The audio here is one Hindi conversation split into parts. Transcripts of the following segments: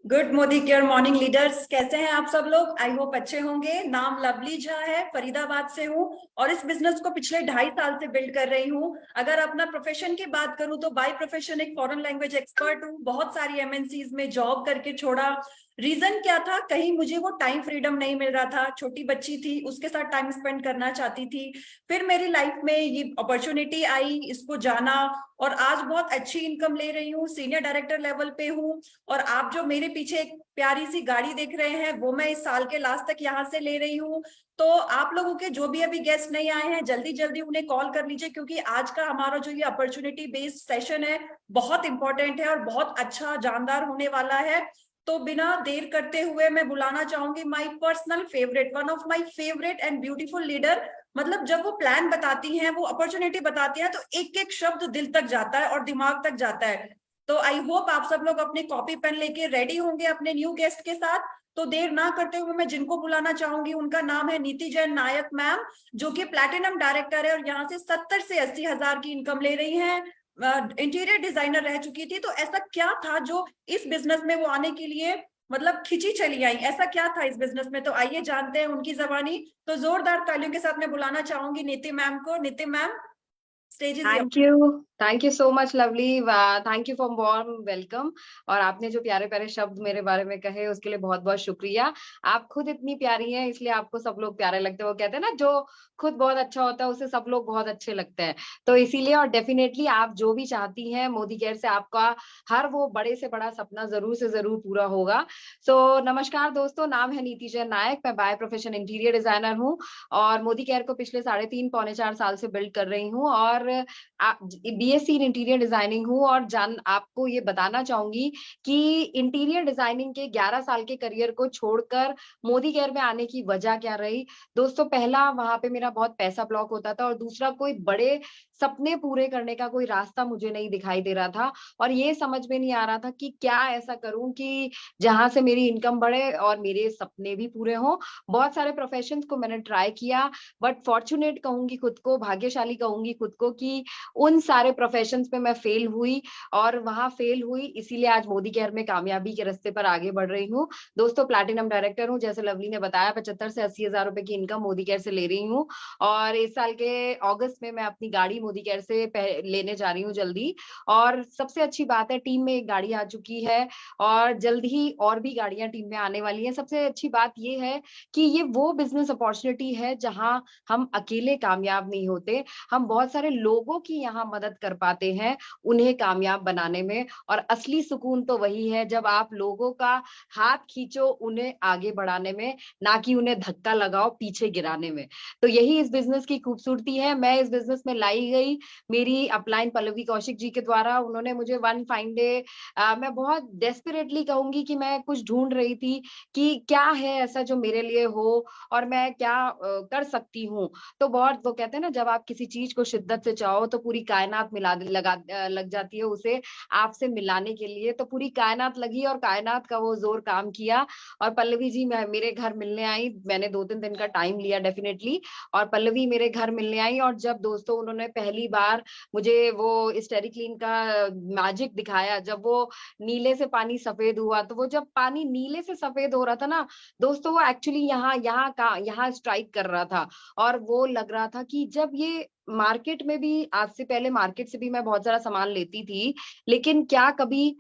Good Modi care morning leaders, कैसे हैं आप सब लोग? आई होप अच्छे होंगे। नाम लवली झा है, फरीदाबाद से हूँ और इस बिजनेस को पिछले 2.5 साल से बिल्ड कर रही हूँ। अगर अपना प्रोफेशन की बात करूँ तो बाय प्रोफेशन एक फॉरेन लैंग्वेज एक्सपर्ट हूँ। बहुत सारी एमएनसीज में जॉब करके छोड़ा। रीजन क्या था? कहीं मुझे वो टाइम फ्रीडम नहीं मिल रहा था। छोटी बच्ची थी, उसके साथ टाइम स्पेंड करना चाहती थी। फिर मेरी लाइफ में ये अपॉर्चुनिटी आई, इसको जाना और आज बहुत अच्छी इनकम ले रही हूँ। सीनियर डायरेक्टर लेवल पे हूँ। और आप जो मेरे पीछे एक प्यारी सी गाड़ी देख रहे हैं वो मैं इस साल के लास्ट तक यहाँ से ले रही हूँ। तो आप लोगों के जो भी अभी गेस्ट नहीं आए हैं, जल्दी जल्दी उन्हें कॉल कर लीजिए, क्योंकि आज का हमारा जो ये अपॉर्चुनिटी बेस्ड सेशन है बहुत इंपॉर्टेंट है और बहुत अच्छा जानदार होने वाला है। तो बिना देर करते हुए मैं बुलाना चाहूंगी my personal favourite, one of my favourite and beautiful leader. मतलब जब वो प्लान बताती हैं, वो अपॉर्चुनिटी बताती हैं, तो एक एक शब्द दिल तक जाता है और दिमाग तक जाता है। तो आई होप आप सब लोग अपने कॉपी पेन लेके रेडी होंगे अपने न्यू गेस्ट के साथ। तो देर ना करते हुए मैं जिनको बुलाना चाहूंगी उनका नाम है नीति जैन नायक मैम, जो कि प्लैटिनम डायरेक्टर है और यहाँ से 70 से 80 हजार की इनकम ले रही हैं। इंटीरियर डिजाइनर रह चुकी थी। तो ऐसा क्या था जो इस बिजनेस में वो आने के लिए मतलब खिंची चली आई? ऐसा क्या था इस बिजनेस में? तो आइए जानते हैं उनकी जबानी। तो जोरदार तालियों के साथ मैं बुलाना चाहूंगी नीति मैम को। नीति ma'am, stage is your. Thank you so much lovely. Thank you for warm welcome. और आपने जो प्यारे प्यारे शब्द मेरे बारे में कहे उसके लिए बहुत बहुत शुक्रिया। आप खुद इतनी प्यारी हैं इसलिए आपको सब लोग प्यारे लगते हैं। वो कहते हैं ना, जो खुद बहुत अच्छा होता है उसे सब लोग बहुत अच्छे लगते हैं। तो इसीलिए और डेफिनेटली आप जो भी चाहती हैं मोदी केयर से, आपका हर वो बड़े से बड़ा सपना जरूर से जरूर पूरा होगा। सो नमस्कार दोस्तों, नाम है नीति जैन नायक। मैं बाय प्रोफेशन इंटीरियर डिजाइनर हूँ और मोदी केयर को पिछले 3.5 पौने 4 साल से बिल्ड कर रही हूँ। और बीएससी इन इंटीरियर डिजाइनिंग हूँ और जान आपको ये बताना चाहूंगी कि इंटीरियर डिजाइनिंग के 11 साल के करियर को छोड़कर मोदी केयर में आने की वजह क्या रही। दोस्तों, पहला वहां पे मेरा बहुत पैसा ब्लॉक होता था और दूसरा कोई बड़े सपने पूरे करने का कोई रास्ता मुझे नहीं दिखाई दे रहा था। और ये समझ में नहीं आ रहा था कि क्या ऐसा करूं कि जहां से मेरी इनकम बढ़े और मेरे सपने भी पूरे हों। बहुत सारे प्रोफेशंस को मैंने ट्राई किया, बट फॉर्चुनेट कहूंगी खुद को, भाग्यशाली कहूंगी खुद को कि उन सारे प्रोफेशंस में मैं फेल हुई। और वहां फेल हुई इसीलिए आज मोदी केयर में कामयाबी के रास्ते पर आगे बढ़ रही हूँ। दोस्तों, प्लैटिनम डायरेक्टर हूँ, जैसे लवली ने बताया। 75 से 80 हजार रुपए की इनकम मोदी केयर से ले रही हूँ। और इस साल के अगस्त में मैं अपनी गाड़ी मोदी केयर से लेने जा रही हूँ जल्दी। और सबसे अच्छी बात है, टीम में एक गाड़ी आ चुकी है और जल्द ही और भी गाड़ियां टीम में आने वाली हैं। सबसे अच्छी बात ये है कि ये वो बिजनेस अपॉर्चुनिटी है जहां हम अकेले कामयाब नहीं होते, हम बहुत सारे लोगों की यहाँ मदद कर पाते हैं उन्हें कामयाब बनाने में। और असली सुकून तो वही है जब आप लोगों का हाथ खींचो उन्हें आगे बढ़ाने में, ना कि उन्हें धक्का लगाओ पीछे गिराने में। तो यही इस बिजनेस की खूबसूरती है। मैं इस बिजनेस में लाई गई मेरी अपलाइन पल्लवी कौशिक जी के द्वारा। उन्होंने मुझे वन फाइन डे, मैं बहुत डेस्परेटली कहूंगी कि मैं कुछ ढूंढ रही थी कि क्या है ऐसा जो मेरे लिए हो और मैं क्या कर सकती हूँ। तो बहुत, वो कहते हैं ना, जब आप किसी चीज को शिद्दत से चाहो तो पूरी कायनात लग जाती है उसे आपसे मिलाने के लिए। तो पूरी कायनात लगी और कायनात का वो जोर काम किया। और पल्लवी जी मेरे घर मिलने आई। मैंने 2-3 दिन का टाइम लिया डेफिनेटली। और पल्लवी मेरे घर मिलने आई और जब दोस्तों उन्होंने पहली बार मुझे वो स्टेरिक्लीन का मैजिक दिखाया, जब वो नीले से पानी सफेद हुआ, तो वो जब पानी नीले से सफेद हो रहा था ना दोस्तों, वो एक्चुअली यहाँ स्ट्राइक कर रहा था। और वो लग रहा था कि जब ये मार्केट में भी, आज से पहले मार्केट से भी मैं बहुत सारा सामान लेती थी, लेकिन क्या कभी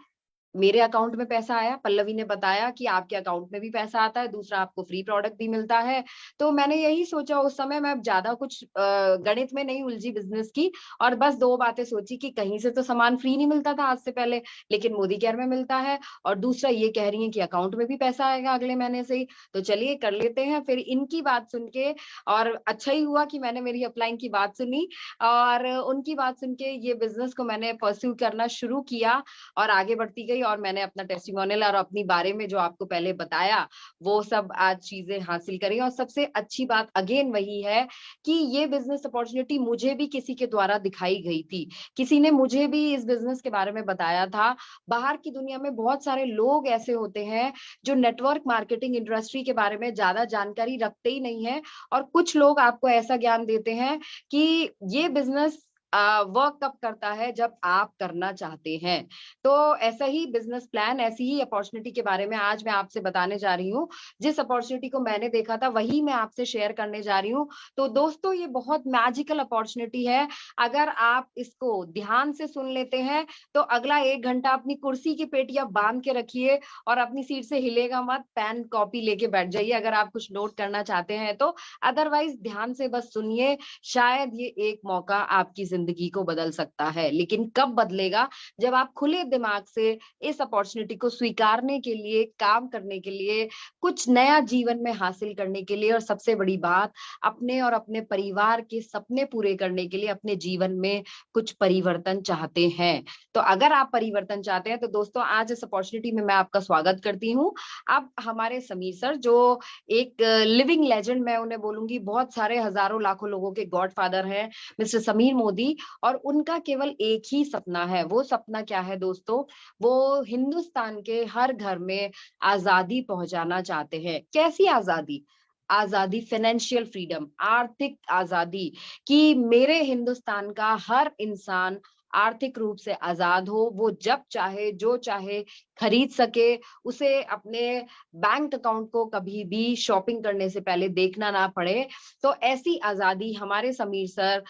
मेरे अकाउंट में पैसा आया? पल्लवी ने बताया कि आपके अकाउंट में भी पैसा आता है, दूसरा आपको फ्री प्रोडक्ट भी मिलता है। तो मैंने यही सोचा उस समय, मैं ज्यादा कुछ गणित में नहीं उलझी बिजनेस की, और बस दो बातें सोची कि कहीं से तो सामान फ्री नहीं मिलता था आज से पहले, लेकिन मोदी केयर में मिलता है। और दूसरा ये कह रही है कि अकाउंट में भी पैसा आएगा अगले महीने से ही, तो चलिए कर लेते हैं। फिर इनकी बात सुन के, और अच्छा ही हुआ कि मैंने मेरी अपलाइन की बात सुनी और उनकी बात सुन के ये बिजनेस को मैंने परस्यू करना शुरू किया और आगे बढ़ती गई। और मैंने अपना टेस्टिमोनियल और अपनी बारे में जो आपको पहले बताया वो सब आज चीजें हासिल करी। और सबसे अच्छी बात अगेन वही है कि ये बिजनेस अपॉर्चुनिटी मुझे भी किसी के द्वारा दिखाई गई थी, किसी ने मुझे भी इस बिजनेस के बारे में बताया था। बाहर की दुनिया में बहुत सारे लोग ऐसे होते हैं जो नेटवर्क मार्केटिंग इंडस्ट्री के बारे में ज्यादा जानकारी रखते ही नहीं है, और कुछ लोग आपको ऐसा ज्ञान देते हैं कि ये बिजनेस वर्क कब करता है, जब आप करना चाहते हैं। तो ऐसा ही बिजनेस प्लान, ऐसी ही अपॉर्चुनिटी के बारे में आज मैं आपसे बताने जा रही हूँ। जिस अपॉर्चुनिटी को मैंने देखा था वही मैं आपसे शेयर करने जा रही हूँ। तो दोस्तों, ये बहुत मैजिकल अपॉर्चुनिटी है। अगर आप इसको ध्यान से सुन लेते हैं तो अगला 1 घंटा अपनी कुर्सी की पेटियां बांध के रखिए और अपनी सीट से हिलेगा मत, पेन कॉपी लेके बैठ जाइए अगर आप कुछ नोट करना चाहते हैं तो। अदरवाइज ध्यान से बस सुनिए, शायद ये एक मौका आपकी जिंदगी को बदल सकता है। लेकिन कब बदलेगा? जब आप खुले दिमाग से इस अपॉर्चुनिटी को स्वीकारने के लिए, काम करने के लिए, कुछ नया जीवन में हासिल करने के लिए, और सबसे बड़ी बात, अपने और अपने परिवार के सपने पूरे करने के लिए अपने जीवन में कुछ परिवर्तन चाहते हैं। तो अगर आप परिवर्तन चाहते हैं तो दोस्तों, आज इस अपॉर्चुनिटी में मैं आपका स्वागत करती हूँ। अब हमारे समीर सर, जो एक लिविंग लेजेंड मैं उन्हें बोलूंगी, बहुत सारे हजारों लाखों लोगों के गॉडफादर हैं, मिस्टर समीर मोदी, और उनका केवल एक ही सपना है। वो सपना क्या है दोस्तों? वो हिंदुस्तान के हर घर में आजादी पहुंचाना चाहते हैं। कैसी आजादी? आजादी, फाइनेंशियल फ्रीडम, आर्थिक आजादी, कि मेरे हिंदुस्तान का हर इंसान आर्थिक रूप से आजाद हो, वो जब चाहे जो चाहे खरीद सके, उसे अपने बैंक अकाउंट को कभी भी शॉपिंग करने से पहले देखना ना पड़े। तो ऐसी आजादी हमारे समीर सर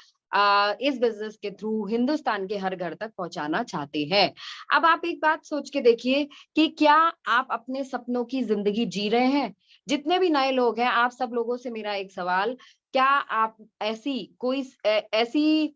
इस बिजनेस के थ्रू हिंदुस्तान के हर घर तक पहुंचाना चाहते हैं। अब आप एक बात सोच के देखिए कि क्या आप अपने सपनों की जिंदगी जी रहे हैं? जितने भी नए लोग हैं, आप सब लोगों से मेरा एक सवाल, क्या आप ऐसी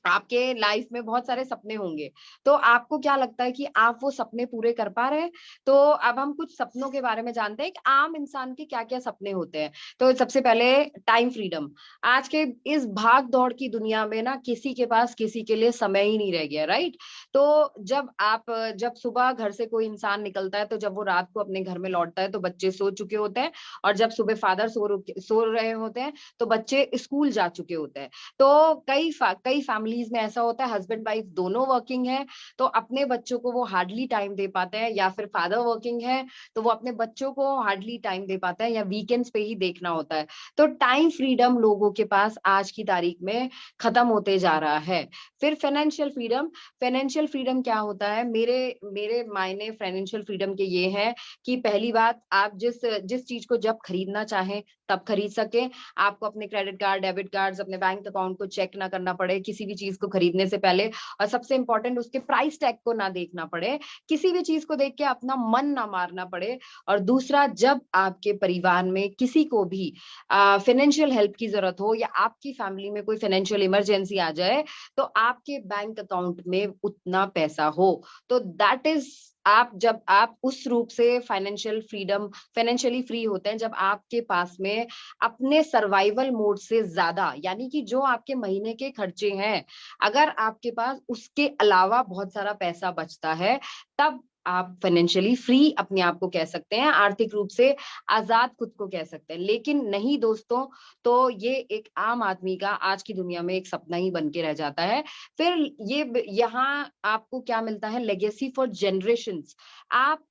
आपके लाइफ में बहुत सारे सपने होंगे, तो आपको क्या लगता है कि आप वो सपने पूरे कर पा रहे हैं? तो अब हम कुछ सपनों के बारे में जानते हैं कि आम इंसान के क्या क्या सपने होते हैं। तो सबसे पहले, टाइम फ्रीडम। आज के इस भाग दौड़ की दुनिया में ना, किसी के पास किसी के लिए समय ही नहीं रह गया, राइट? तो जब सुबह घर से कोई इंसान निकलता है, तो जब वो रात को अपने घर में लौटता है तो बच्चे सो चुके होते हैं, और जब सुबह फादर सो रहे होते हैं तो बच्चे स्कूल जा चुके होते हैं। तो कई फैमिलीज में ऐसा होता है, हस्बैंड वाइफ दोनों वर्किंग है, तो अपने बच्चों को वो हार्डली टाइम दे पाते हैं, या फिर फादर वर्किंग है तो वो अपने बच्चों को हार्डली टाइम दे पाते हैं, या वीकेंड्स पे ही देखना होता है। तो टाइम फ्रीडम लोगों के पास आज की तारीख में खत्म होते जा रहा है। फिर फाइनेंशियल फ्रीडम। फाइनेंशियल फ्रीडम क्या होता है? मेरे मेरे मायने फाइनेंशियल फ्रीडम के ये हैं कि पहली बात, आप जिस जिस चीज को जब खरीदना चाहें तब खरीद सके। आपको अपने क्रेडिट कार्ड, डेबिट कार्ड्स, अपने बैंक अकाउंट को चेक ना करना पड़े किसी भी चीज को खरीदने से पहले, और सबसे इंपॉर्टेंट, उसके प्राइस टैग को ना देखना पड़े, किसी भी चीज को देख के अपना मन ना मारना पड़े। और दूसरा, जब आपके परिवार में किसी को भी फाइनेंशियल हेल्प की जरूरत हो, या आपकी फैमिली में कोई फाइनेंशियल इमरजेंसी आ जाए, तो आपके बैंक अकाउंट में उतना पैसा हो। तो दैट इज, जब आप उस रूप से फाइनेंशियली फ्री होते हैं, जब आपके पास में अपने सर्वाइवल मोड से ज्यादा, यानी कि जो आपके महीने के खर्चे हैं, अगर आपके पास उसके अलावा बहुत सारा पैसा बचता है, तब आप फाइनेंशियली फ्री अपने आप को कह सकते हैं, आर्थिक रूप से आजाद खुद को कह सकते हैं। लेकिन नहीं दोस्तों, तो ये एक आम आदमी का आज की दुनिया में एक सपना ही बन के रह जाता है। फिर यहाँ आपको क्या मिलता है? Legacy for generations. आप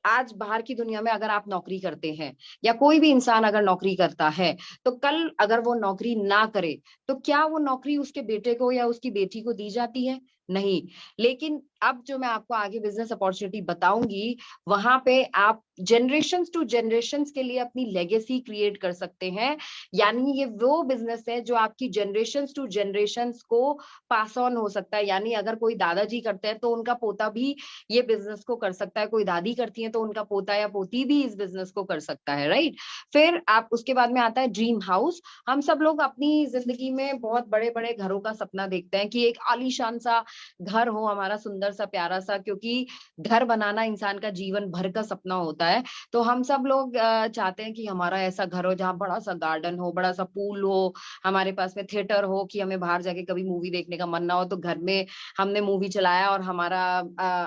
आज बाहर की दुनिया में अगर आप नौकरी करते हैं, या कोई भी इंसान अगर नौकरी करता है, तो कल अगर वो नौकरी ना करे, तो क्या वो नौकरी उसके बेटे को या उसकी बेटी को दी जाती है? नहीं। लेकिन अब जो मैं आपको आगे बिजनेस अपॉर्चुनिटी बताऊंगी, वहां पे आप जनरेशंस टू जनरेशंस के लिए अपनी लेगेसी क्रिएट कर सकते हैं। यानी ये वो बिजनेस है जो आपकी जनरेशंस टू जनरेशंस को पास ऑन हो सकता है। यानी अगर कोई दादाजी करते हैं तो उनका पोता भी ये बिजनेस को कर सकता है, कोई दादी करती है तो उनका पोता या पोती भी इस बिजनेस को कर सकता है, राइट? फिर आप उसके बाद में आता है ड्रीम हाउस। हम सब लोग अपनी जिंदगी में बहुत बड़े बड़े घरों का सपना देखते हैं कि एक आलीशान सा घर हो हमारा, सुंदर सा, प्यारा सा, क्योंकि घर बनाना इंसान का जीवन भर का सपना होता है। तो हम सब लोग चाहते हैं कि हमारा ऐसा घर हो जहाँ बड़ा सा गार्डन हो, बड़ा सा पूल हो, हमारे पास में थिएटर हो, कि हमें बाहर जाके कभी मूवी देखने का मन ना हो तो घर में हमने मूवी चलाया और हमारा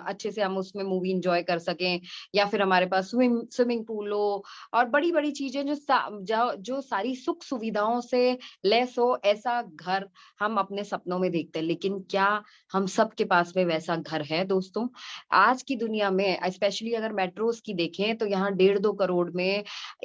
अच्छे से हम उसमें मूवी इंजॉय कर सकें। या फिर हमारे पास स्विमिंग पूल हो, और बड़ी बड़ी चीजें जो सारी सुख सुविधाओं से लेस हो, ऐसा घर हम अपने सपनों में देखते हैं। लेकिन क्या हम सब के पास में वैसा घर है दोस्तों। आज की दुनिया में स्पेशली अगर मेट्रोस की देखें तो यहाँ 1.5-2 करोड़ में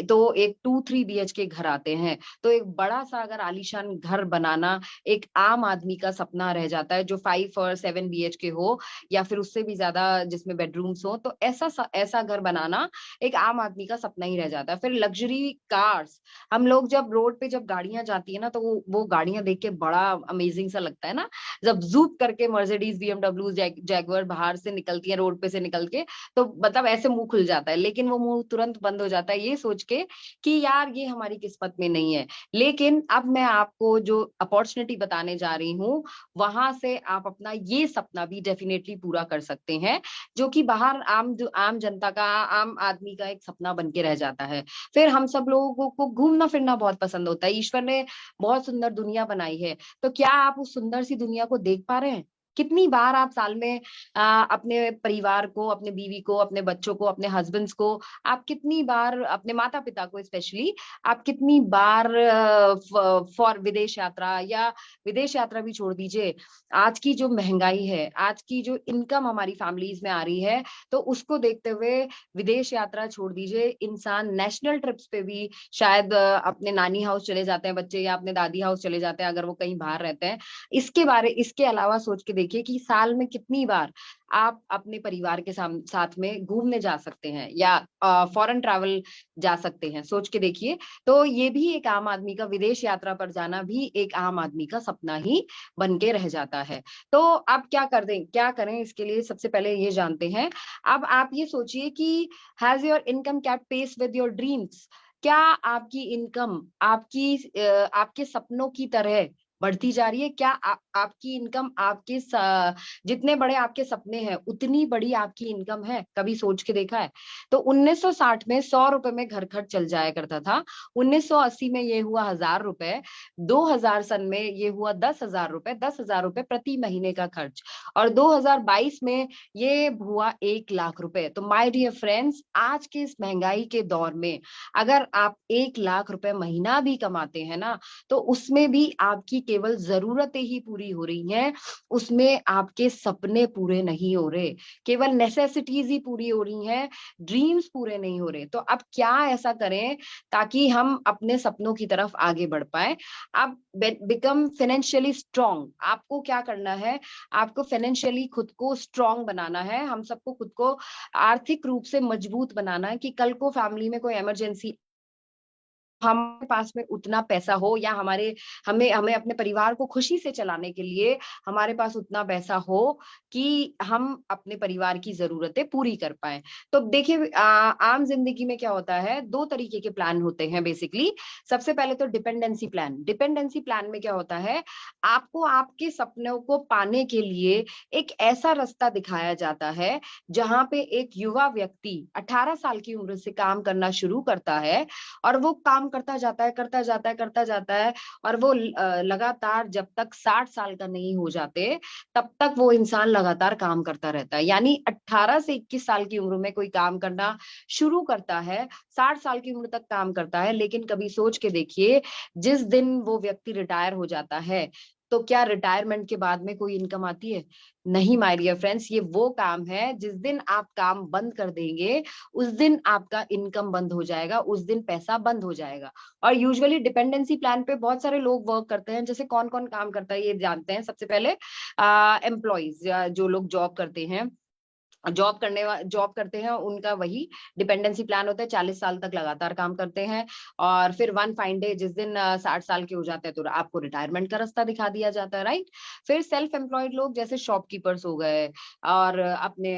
तो एक 2-3 BHK घर आते हैं। तो एक बड़ा सा अगर आलीशान घर बनाना एक आम आदमी का सपना रह जाता है, जो 5 और 7 BHK हो या फिर उससे भी ज्यादा जिसमें बेडरूम्स हो। तो ऐसा घर बनाना एक आम आदमी का सपना ही रह जाता है। फिर लग्जरी कार्स, हम लोग जब रोड पे जब गाड़ियां जाती है ना, तो वो गाड़ियां देख के बड़ा अमेजिंग सा लगता है ना, जब जूप करके मर्सिडीज, BMW, जैगुआर बाहर से निकलती है, रोड पे से निकल के, तो मतलब ऐसे मुंह खुल जाता है। लेकिन वो मुंह तुरंत बंद हो जाता है ये सोच के कि यार ये हमारी किस्मत में नहीं है। लेकिन अब मैं आपको जो अपॉर्चुनिटी बताने जा रही हूँ, वहां से आप अपना ये सपना भी डेफिनेटली पूरा कर सकते हैं, जो कि बाहर आम जनता का, आम आदमी का एक सपना बन के रह जाता है। फिर हम सब लोगों को घूमना फिरना बहुत पसंद होता है। ईश्वर ने बहुत सुंदर दुनिया बनाई है, तो क्या आप उस सुंदर सी दुनिया को देख पा रहे हैं? कितनी बार आप साल में अपने परिवार को, अपने बीवी को, अपने बच्चों को, अपने हस्बैंड्स को, आप कितनी बार अपने माता पिता को स्पेशली, आप कितनी बार फॉर विदेश यात्रा, या विदेश यात्रा भी छोड़ दीजिए, आज की जो महंगाई है, आज की जो इनकम हमारी फैमिलीज में आ रही है, तो उसको देखते हुए विदेश यात्रा छोड़ दीजिए, इंसान नेशनल ट्रिप्स पे भी शायद अपने नानी हाउस चले जाते हैं बच्चे, या अपने दादी हाउस चले जाते हैं अगर वो कहीं बाहर रहते हैं। इसके अलावा सोच के देखिए कि साल में कितनी बार आप अपने परिवार के साथ में घूमने जा सकते हैं, या फॉरेन ट्रैवल जा सकते हैं। सोच के देखिए। तो ये भी एक आम आदमी का, विदेश यात्रा पर जाना भी एक आम आदमी का सपना ही बन के रह जाता है। तो अब क्या करें इसके लिए, सबसे पहले ये जानते हैं। अब आप ये सोचिए कि has your income capped pace with your dreams? क्या आपकी इनकम आपके सपनों की तरह बढ़ती जा रही है? क्या आपकी इनकम जितने बड़े आपके सपने हैं उतनी बड़ी आपकी इनकम है? कभी सोच के देखा है? तो 1960 में 100 रुपए में घर खर्च चल जाया करता था। 1980 में ये हुआ 1000 रुपए। 2000 सन में ये हुआ 10,000 रुपए, 10,000 रुपए प्रति महीने का खर्च। और 2022 में ये हुआ 1 लाख रुपए। तो माय डियर फ्रेंड्स, आज के इस महंगाई के दौर में अगर आप 1 लाख रुपए महीना भी कमाते हैं ना, तो उसमें भी आपकी केवल जरूरतें ही पूरी हो रही हैं, उसमें आपके सपने पूरे नहीं हो रहे, केवल नेसेसिटीज ही पूरी हो रही हैं, ड्रीम्स पूरे नहीं हो रहे। तो अब क्या ऐसा करें ताकि हम अपने सपनों की तरफ आगे बढ़ पाए? अब बिकम फाइनेंशियली स्ट्रांग। आपको क्या करना है? आपको फाइनेंशियली खुद को स्ट्रांग बनाना है। हम सबको खुद को आर्थिक रूप से मजबूत बनाना है कि कल को फैमिली में कोई इमरजेंसी, हमारे पास में उतना पैसा हो, या हमें हमें अपने परिवार को खुशी से चलाने के लिए हमारे पास उतना पैसा हो कि हम अपने परिवार की जरूरतें पूरी कर पाए। तो देखिए, आम जिंदगी में क्या होता है, 2 तरीके के प्लान होते हैं बेसिकली। सबसे पहले तो डिपेंडेंसी प्लान। डिपेंडेंसी प्लान में क्या होता है, आपको आपके सपनों को पाने के लिए एक ऐसा रास्ता दिखाया जाता है जहां पे एक युवा व्यक्ति 18 साल की उम्र से काम करना शुरू करता है, और वो काम करता जाता है, और वो लगातार जब तक 60 साल का नहीं हो जाते, तब तक वो इंसान लगातार काम करता रहता है। यानी 18 से 21 साल की उम्र में कोई काम करना शुरू करता है, 60 साल की उम्र तक काम करता है। लेकिन कभी सोच के देखिए, जिस दिन वो व्यक्ति रिटायर हो जाता है, तो क्या रिटायरमेंट के बाद में कोई इनकम आती है? नहीं माय डियर फ्रेंड्स, ये वो काम है, जिस दिन आप काम बंद कर देंगे उस दिन आपका इनकम बंद हो जाएगा, उस दिन पैसा बंद हो जाएगा। और यूजुअली डिपेंडेंसी प्लान पे बहुत सारे लोग वर्क करते हैं। जैसे कौन कौन काम करता है ये जानते हैं। सबसे पहले एम्प्लॉइज, या जो लोग जॉब करते हैं, जॉब करते हैं, उनका वही डिपेंडेंसी प्लान होता है। 40 साल तक लगातार काम करते हैं, और फिर वन फाइन डे जिस दिन 60 साल के हो जाते हैं, तो आपको रिटायरमेंट का रास्ता दिखा दिया जाता है, राइट। फिर सेल्फ एम्प्लॉयड लोग, जैसे शॉपकीपर्स हो गए, और अपने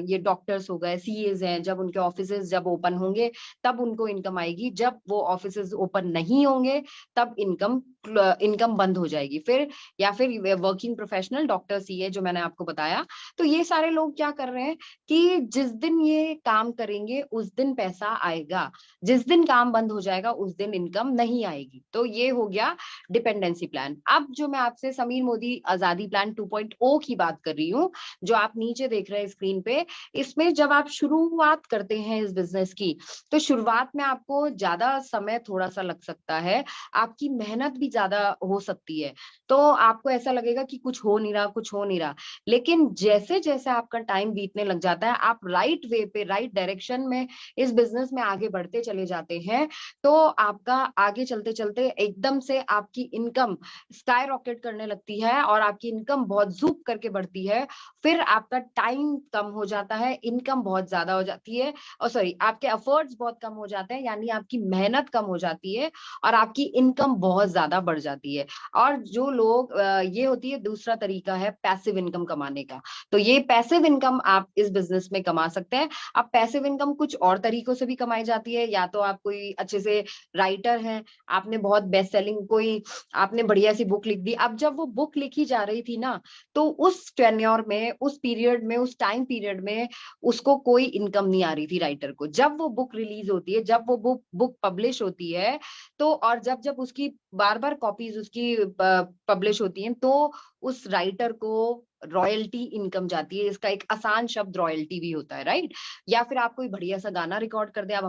ये डॉक्टर्स हो गए, सीएज हैं, जब उनके ऑफिसेज जब ओपन होंगे तब उनको इनकम आएगी, जब वो ऑफिसेज ओपन नहीं होंगे तब इनकम बंद हो जाएगी। फिर या फिर वर्किंग प्रोफेशनल, डॉक्टर, सीए, जो मैंने आपको बताया। तो ये सारे लोग क्या कर रहे हैं कि जिस दिन ये काम करेंगे उस दिन पैसा आएगा, जिस दिन काम बंद हो जाएगा उस दिन इनकम नहीं आएगी। तो ये हो गया डिपेंडेंसी प्लान। अब जो मैं आपसे समीर मोदी आजादी प्लान 2.0 की बात कर रही हूँ, जो आप नीचे देख रहे हैं स्क्रीन पे, इसमें जब आप शुरुआत करते हैं इस बिजनेस की, तो शुरुआत में आपको ज्यादा समय थोड़ा सा लग सकता है, आपकी मेहनत भी ज्यादा हो सकती है। तो आपको ऐसा लगेगा कि कुछ हो नहीं रहा, कुछ हो नहीं रहा। लेकिन जैसे जैसे आपका टाइम बीतने लग जाता है, आप राइट वे पे, राइट डायरेक्शन में इस बिजनेस में आगे बढ़ते चले जाते हैं, तो आपका आगे चलते चलते एकदम से आपकी इनकम स्काई रॉकेट करने लगती है और आपकी इनकम बहुत जूप करके बढ़ती है। फिर आपका टाइम कम हो जाता है, इनकम बहुत ज्यादा हो जाती है, और सॉरी, आपके एफर्ट्स बहुत कम हो जाते हैं, यानी आपकी मेहनत कम हो जाती है और आपकी इनकम बहुत ज्यादा बढ़ जाती है। और जो लोग ये होती है, दूसरा तरीका है पैसिव इनकम कमाने का। तो ये पैसिव इनकम आप इस बिजनेस में कमा सकते हैं। अब पैसिव इनकम कुछ और तरीकों से भी कमाई जाती है। या तो आप कोई अच्छे से राइटर हैं, आपने बहुत बेस्ट सेलिंग कोई आपने बढ़िया सी बुक लिख दी। अब जब वो बुक लिखी जा रही थी ना, तो उस टेन्योर में, उस पीरियड में, उस टाइम पीरियड में उसको कोई इनकम नहीं आ रही थी राइटर को। जब वो बुक रिलीज होती है, जब वो बुक पब्लिश होती है, तो और जब जब उसकी बार बार कॉपीज उसकी पब्लिश होती हैं, तो उस राइटर को रॉयल्टी इनकम जाती है। इसका एक आसान शब्द रॉयल्टी भी होता है, राइट। या फिर आप कोई बढ़िया सा गाना रिकॉर्ड कर दे। अब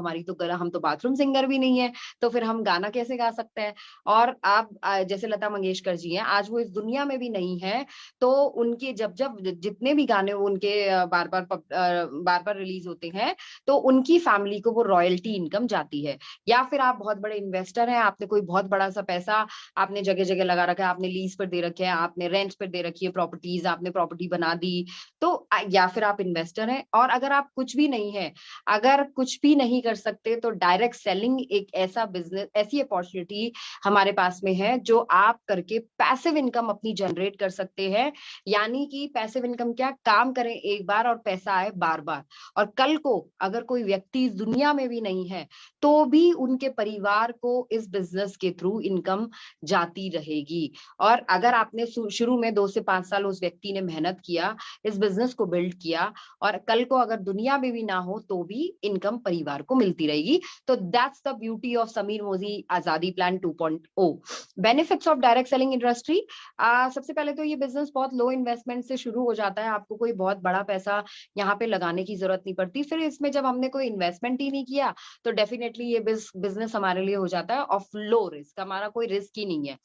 हम तो बाथरूम सिंगर भी नहीं है, तो फिर हम गाना कैसे गा सकते हैं। और आप जैसे लता मंगेशकर जी हैं, आज वो इस दुनिया में भी नहीं है, तो उनके जब जब जितने भी गाने उनके बार बार रिलीज होते हैं, तो उनकी फैमिली को वो रॉयल्टी इनकम जाती है। या फिर आप बहुत बड़े इन्वेस्टर हैं, आपने कोई बहुत बड़ा सा पैसा आपने जगह जगह लगा रखा है, आपने लीज पर दे रखे हैं, आपने रेंट पर दे रखी है प्रॉपर्टीज, आपने प्रॉपर्टी बना दी, तो या फिर आप इन्वेस्टर हैं। और अगर आप कुछ भी नहीं है, अगर कुछ भी नहीं कर सकते, तो डायरेक्ट सेलिंग एक ऐसा बिजनेस, ऐसी अपॉर्चुनिटी हमारे पास में है जो आप करके पैसिव इनकम अपनी जनरेट कर सकते हैं। यानी कि पैसिव इनकम क्या, काम करें एक बार और पैसा आए बार बार। और कल को अगर कोई व्यक्ति इस दुनिया में भी नहीं है, तो भी उनके परिवार को इस बिजनेस के थ्रू इनकम जाती रहेगी। और अगर आपने शुरू में 2 से 5 साल उस व्यक्ति ने मेहनत किया, इस बिजनेस को बिल्ड किया, और कल को अगर दुनिया में भी ना हो, तो भी इनकम परिवार को मिलती रहेगी। तो that's the beauty of Sameer Modi Azadi plan 2.0। Benefits of direct selling industry. सबसे पहले तो ये बिजनेस बहुत लो इन्वेस्टमेंट से शुरू हो जाता है। आपको कोई बहुत बड़ा पैसा यहाँ पे लगाने की जरूरत नहीं पड़ती। फिर इसमें जब हमने कोई इन्वेस्टमेंट ही नहीं किया, तो डेफिनेटली ये बिजनेस हमारे लिए हो जाता है ऑफ लो रिस्क, हमारा कोई रिस्क ही नहीं है।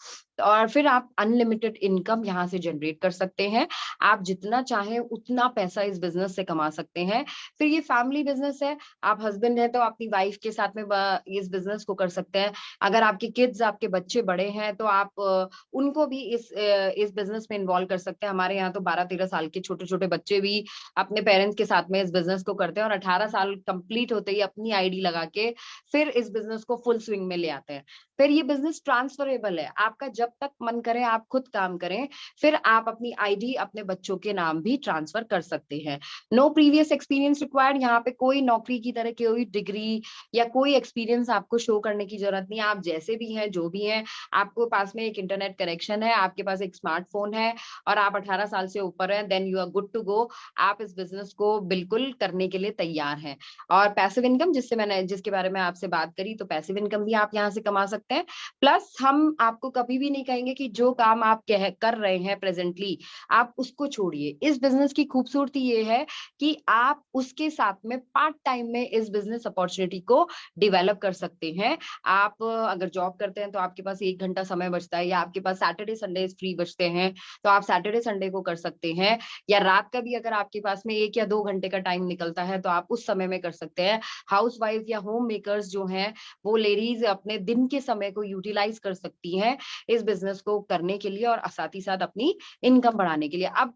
और फिर आप अनलिमिटेड इनकम यहाँ से जनरेट कर सकते हैं। आप जितना चाहें उतना पैसा इस बिजनेस से कमा सकते हैं। फिर ये फैमिली बिजनेस है। आप हस्बैंड है तो अपनी वाइफ के साथ में इस बिजनेस को कर सकते हैं। अगर आपके किड्स, आपके बच्चे बड़े हैं, तो आप उनको भी इस बिजनेस में इन्वॉल्व कर सकते हैं। हमारे यहाँ तो 12-13 साल के छोटे छोटे बच्चे भी अपने पेरेंट्स के साथ में इस बिजनेस को करते हैं, और 18 साल कंप्लीट होते ही अपनी आईडी लगा के फिर इस बिजनेस को फुल स्विंग में ले आते हैं। फिर ये बिजनेस ट्रांसफरेबल है। आपका जब तक मन करे आप खुद काम करें, फिर आप अपनी आईडी अपने बच्चों के नाम भी ट्रांसफर कर सकते हैं। No previous experience required. यहाँ पे कोई नौकरी की तरह कोई डिग्री या कोई एक्सपीरियंस आपको शो करने की जरूरत नहीं है। आप जैसे भी हैं, जो भी हैं, आपको पास में एक इंटरनेट कनेक्शन है, आपके पास एक स्मार्टफोन है, और आप 18 साल से ऊपर हैं, then you are good to go. आप इस बिजनेस को बिल्कुल करने के लिए तैयार हैं। और पैसिव इनकम, जिसके बारे में आपसे बात करी, तो पैसिव इनकम भी आप यहाँ से कमा सकते हैं। प्लस हम आपको कभी भी नहीं कहेंगे कि जो काम आप कर रहे हैं प्रेजेंटली, आप उसको छोड़िए। इस बिजनेस की खूबसूरती ये है कि आप उसके साथ में पार्ट टाइम में इस बिजनेस अपॉर्चुनिटी को डेवलप कर सकते हैं। आप अगर जॉब करते हैं तो आपके पास 1 घंटा समय बचता है, या आपके पास सैटरडे संडे फ्री बचते हैं, तो आप सैटरडे संडे को कर सकते हैं। या रात का भी अगर आपके पास में 1 या 2 घंटे का टाइम निकलता है, तो आप उस समय में कर सकते हैं। हाउस वाइफ या होम मेकर्स जो हैं, वो लेडीज अपने दिन के समय को यूटिलाइज कर सकती हैं इस बिजनेस को करने के लिए, और साथ ही साथ अपनी इनकम बढ़ाने के लिए। अब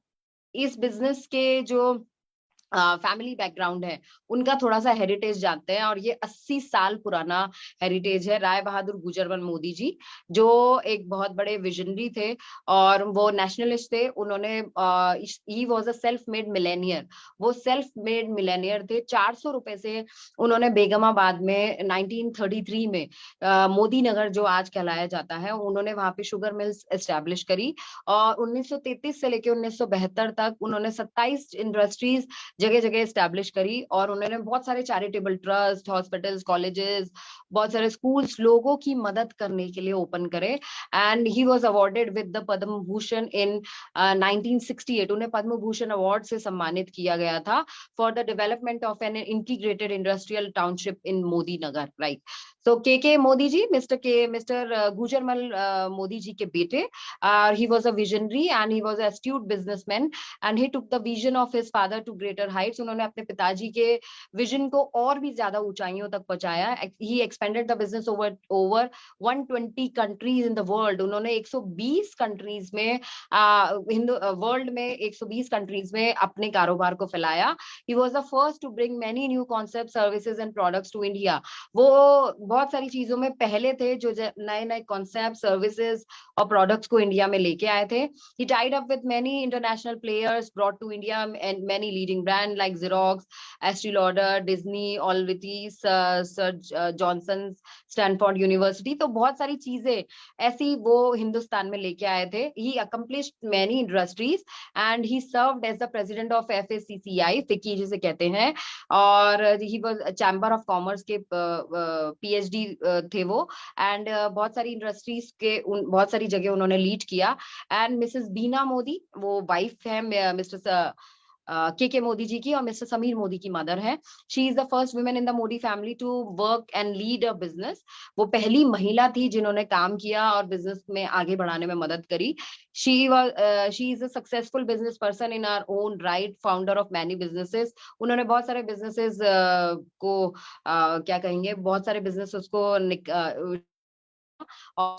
इस बिजनेस के जो फैमिली बैकग्राउंड है, उनका थोड़ा सा हेरिटेज जानते हैं, और ये 80 साल पुराना हेरिटेज है। राय बहादुर गुजरवन मोदी जी, जो एक बहुत बड़े विजनरी थे और वो नेशनलिस्ट थे। उन्होंने he was a self made Millionaire. वो सेल्फ मेड मिलेनियर थे। 400 रुपए से उन्होंने बेगमाबाद में 1933 में मोदी नगर, जो आज कहलाया जाता है, उन्होंने वहां पे शुगर मिल्स एस्टेब्लिश करी। और 1933 से लेकर 1972 तक उन्होंने 27 इंडस्ट्रीज जगह जगह एस्टैब्लिश करी, और उन्होंने बहुत सारे चैरिटेबल ट्रस्ट, हॉस्पिटल्स, कॉलेजेस, बहुत सारे स्कूल्स लोगों की मदद करने के लिए ओपन करे। And he was awarded with the Padma Bhushan in 1968। उन्हें पद्म भूषण अवार्ड से सम्मानित किया गया था for the development of an integrated industrial township in Modi Nagar, right. So K Modi ji, mister Gujarmal Modi ji के बेटे, he was a visionary and he was an astute businessman and he took the vision of his father to greater heights। उन्होंने अपने पिताजी के विजन को और भी ज्यादा ऊंचाइयों तक पहुंचाया। he expanded the business over 120 countries in the world। उन्होंने 120 कंट्रीज में वर्ल्ड में 120 कंट्रीज में अपने कारोबार को फैलाया। he was the first to bring many new concepts, services and products to India। वो बहुत सारी चीजों में पहले थे, जो नए नए कॉन्सेप्ट, सर्विसेज और प्रोडक्ट्स को इंडिया में लेके आए थे। He tied up with many international players, brought to India and many leading brands like Xerox, Estee Lauder, Disney, Allwithy, Sir Johnson, Stanford University। तो बहुत सारी चीजें ऐसी वो हिंदुस्तान में लेके आए थे। He accomplished many industries and he served as the president of FACCI, FICCI जिसे कहते हैं, और he was chamber of commerce के PhD थे वो। एंड बहुत सारी इंडस्ट्रीज के बहुत सारी जगह उन्होंने लीड किया। एंड मिसेस बीना मोदी, वो वाइफ है मिस्टर के मोदी जी की, और मिस्टर समीर मोदी की मदर है। She is the first women in the Modi family to work and lead a business. वो पहली महिला थी जिन्होंने काम किया और बिजनेस में आगे बढ़ाने में मदद करी। She is a successful business person in our own right, founder of many businesses. उन्होंने बहुत सारे बिजनेसेस को क्या कहेंगे, बहुत सारे बिजनेसेस को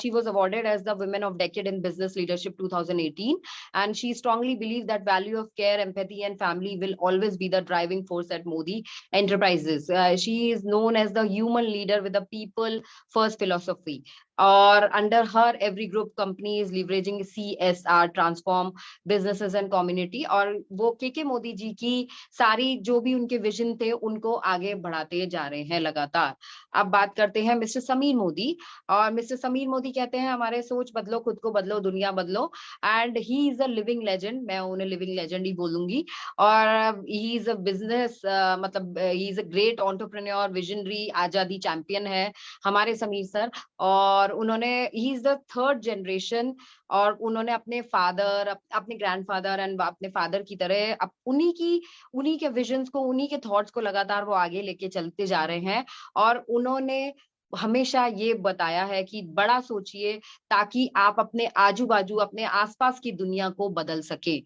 she was awarded as the Women of Decade in Business Leadership 2018, and she strongly believes that value of care, empathy and family will always be the driving force at Modi Enterprises। She is known as the human leader with the people first philosophy, और under her every group company is leveraging CSR, transform businesses and community। और वो के मोदी जी की सारी जो भी उनके विजन थे उनको आगे बढ़ाते जा रहे हैं लगातार। अब बात करते हैं मिस्टर समीर मोदी, और मिस्टर समीर मोदी कहते हैं हमारे सोच बदलो, खुद को बदलो, दुनिया बदलो। And he is a living legend, मैं उन्हें लिविंग लेजेंड ही बोलूंगी। और ही इज अ बिजनेस मतलब he is a great entrepreneur, visionary, आजादी चैंपियन है हमारे समीर सर। और उन्होंने he is the third generation, और उन्होंने अपने फादर, अपने ग्रैंडफादर एंड अपने फादर की तरह उन्हीं के विजन्स को, उन्हीं के थॉट्स को लगातार वो आगे लेके चलते जा रहे हैं। और उन्होंने हमेशा ये बताया है कि बड़ा सोचिए ताकि आप अपने आजू बाजू, अपने आसपास की दुनिया को बदल सके।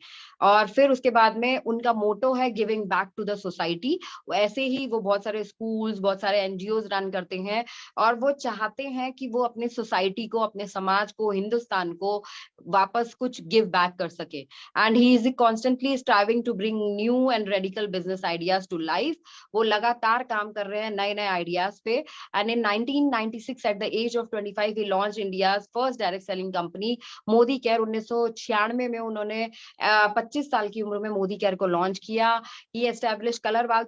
और फिर उसके बाद में उनका मोटो है giving back to the society. ऐसे ही वो बहुत सारे स्कूल्स, बहुत सारे एनजीओज रन करते हैं, और वो चाहते हैं कि वो अपने सोसाइटी को, अपने समाज को, हिंदुस्तान को वापस कुछ गिव बैक कर सके। And he is constantly striving to bring new and radical business ideas to life. वो लगातार काम कर रहे हैं नए नए आइडियाज पे। And in 1996 at the age of 25 he launched India's first direct selling company Modi care. 1996 में उन्होंने 25 साल की उम्र में मोदी केयर को लॉन्च किया। He established Colorwal,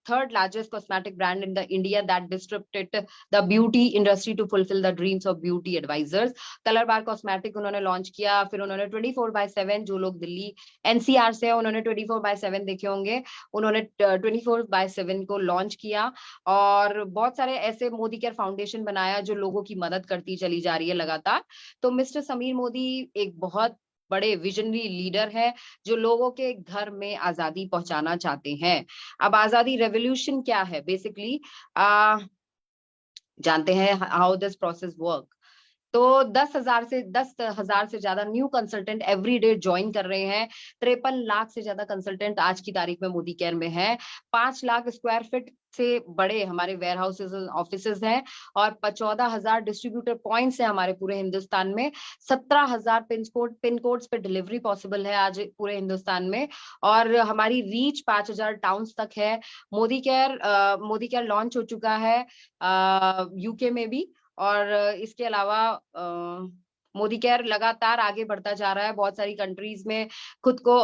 third largest cosmetic brand in the India that disrupted the beauty industry to fulfill the dreams of beauty advisors। Colorwal cosmetic उन्होंने लॉन्च किया। फिर उन्होंने 24/7, जो लोग दिल्ली NCR से हैं उन्होंने 24/7 देखे होंगे, उन्होंने 24/7 को लॉन्च किया। और बहुत सारे ऐसे मोदी केयर फाउंडेशन बनाया जो लोगों की मदद करती चली जा रही है लगातार। तो मिस्टर समीर मोदी एक बहुत बड़े विजनरी लीडर है जो लोगों के घर में आजादी पहुंचाना चाहते हैं। अब आजादी रेवोल्यूशन क्या है, बेसिकली जानते हैं हाउ दिस प्रोसेस वर्क। तो 10,000 से ज्यादा new consultant every day join कर रहे हैं। 53 लाख से ज्यादा कंसल्टेंट आज की तारीख में मोदी केयर में है। 5 लाख स्क्वायर फीट से बड़े हमारे वेयर हाउसेज, ऑफिसेज हैं, और 14,000 डिस्ट्रीब्यूटर पॉइंट्स हैं हमारे पूरे हिंदुस्तान में। 17,000 पिन कोड्स पे डिलीवरी पॉसिबल है आज पूरे हिंदुस्तान में, और हमारी रीच 5,000 टाउन्स तक है। मोदी केयर लॉन्च हो चुका है यूके में भी। और इसके अलावा मोदी केयर लगातार आगे बढ़ता जा रहा है, बहुत सारी कंट्रीज में खुद को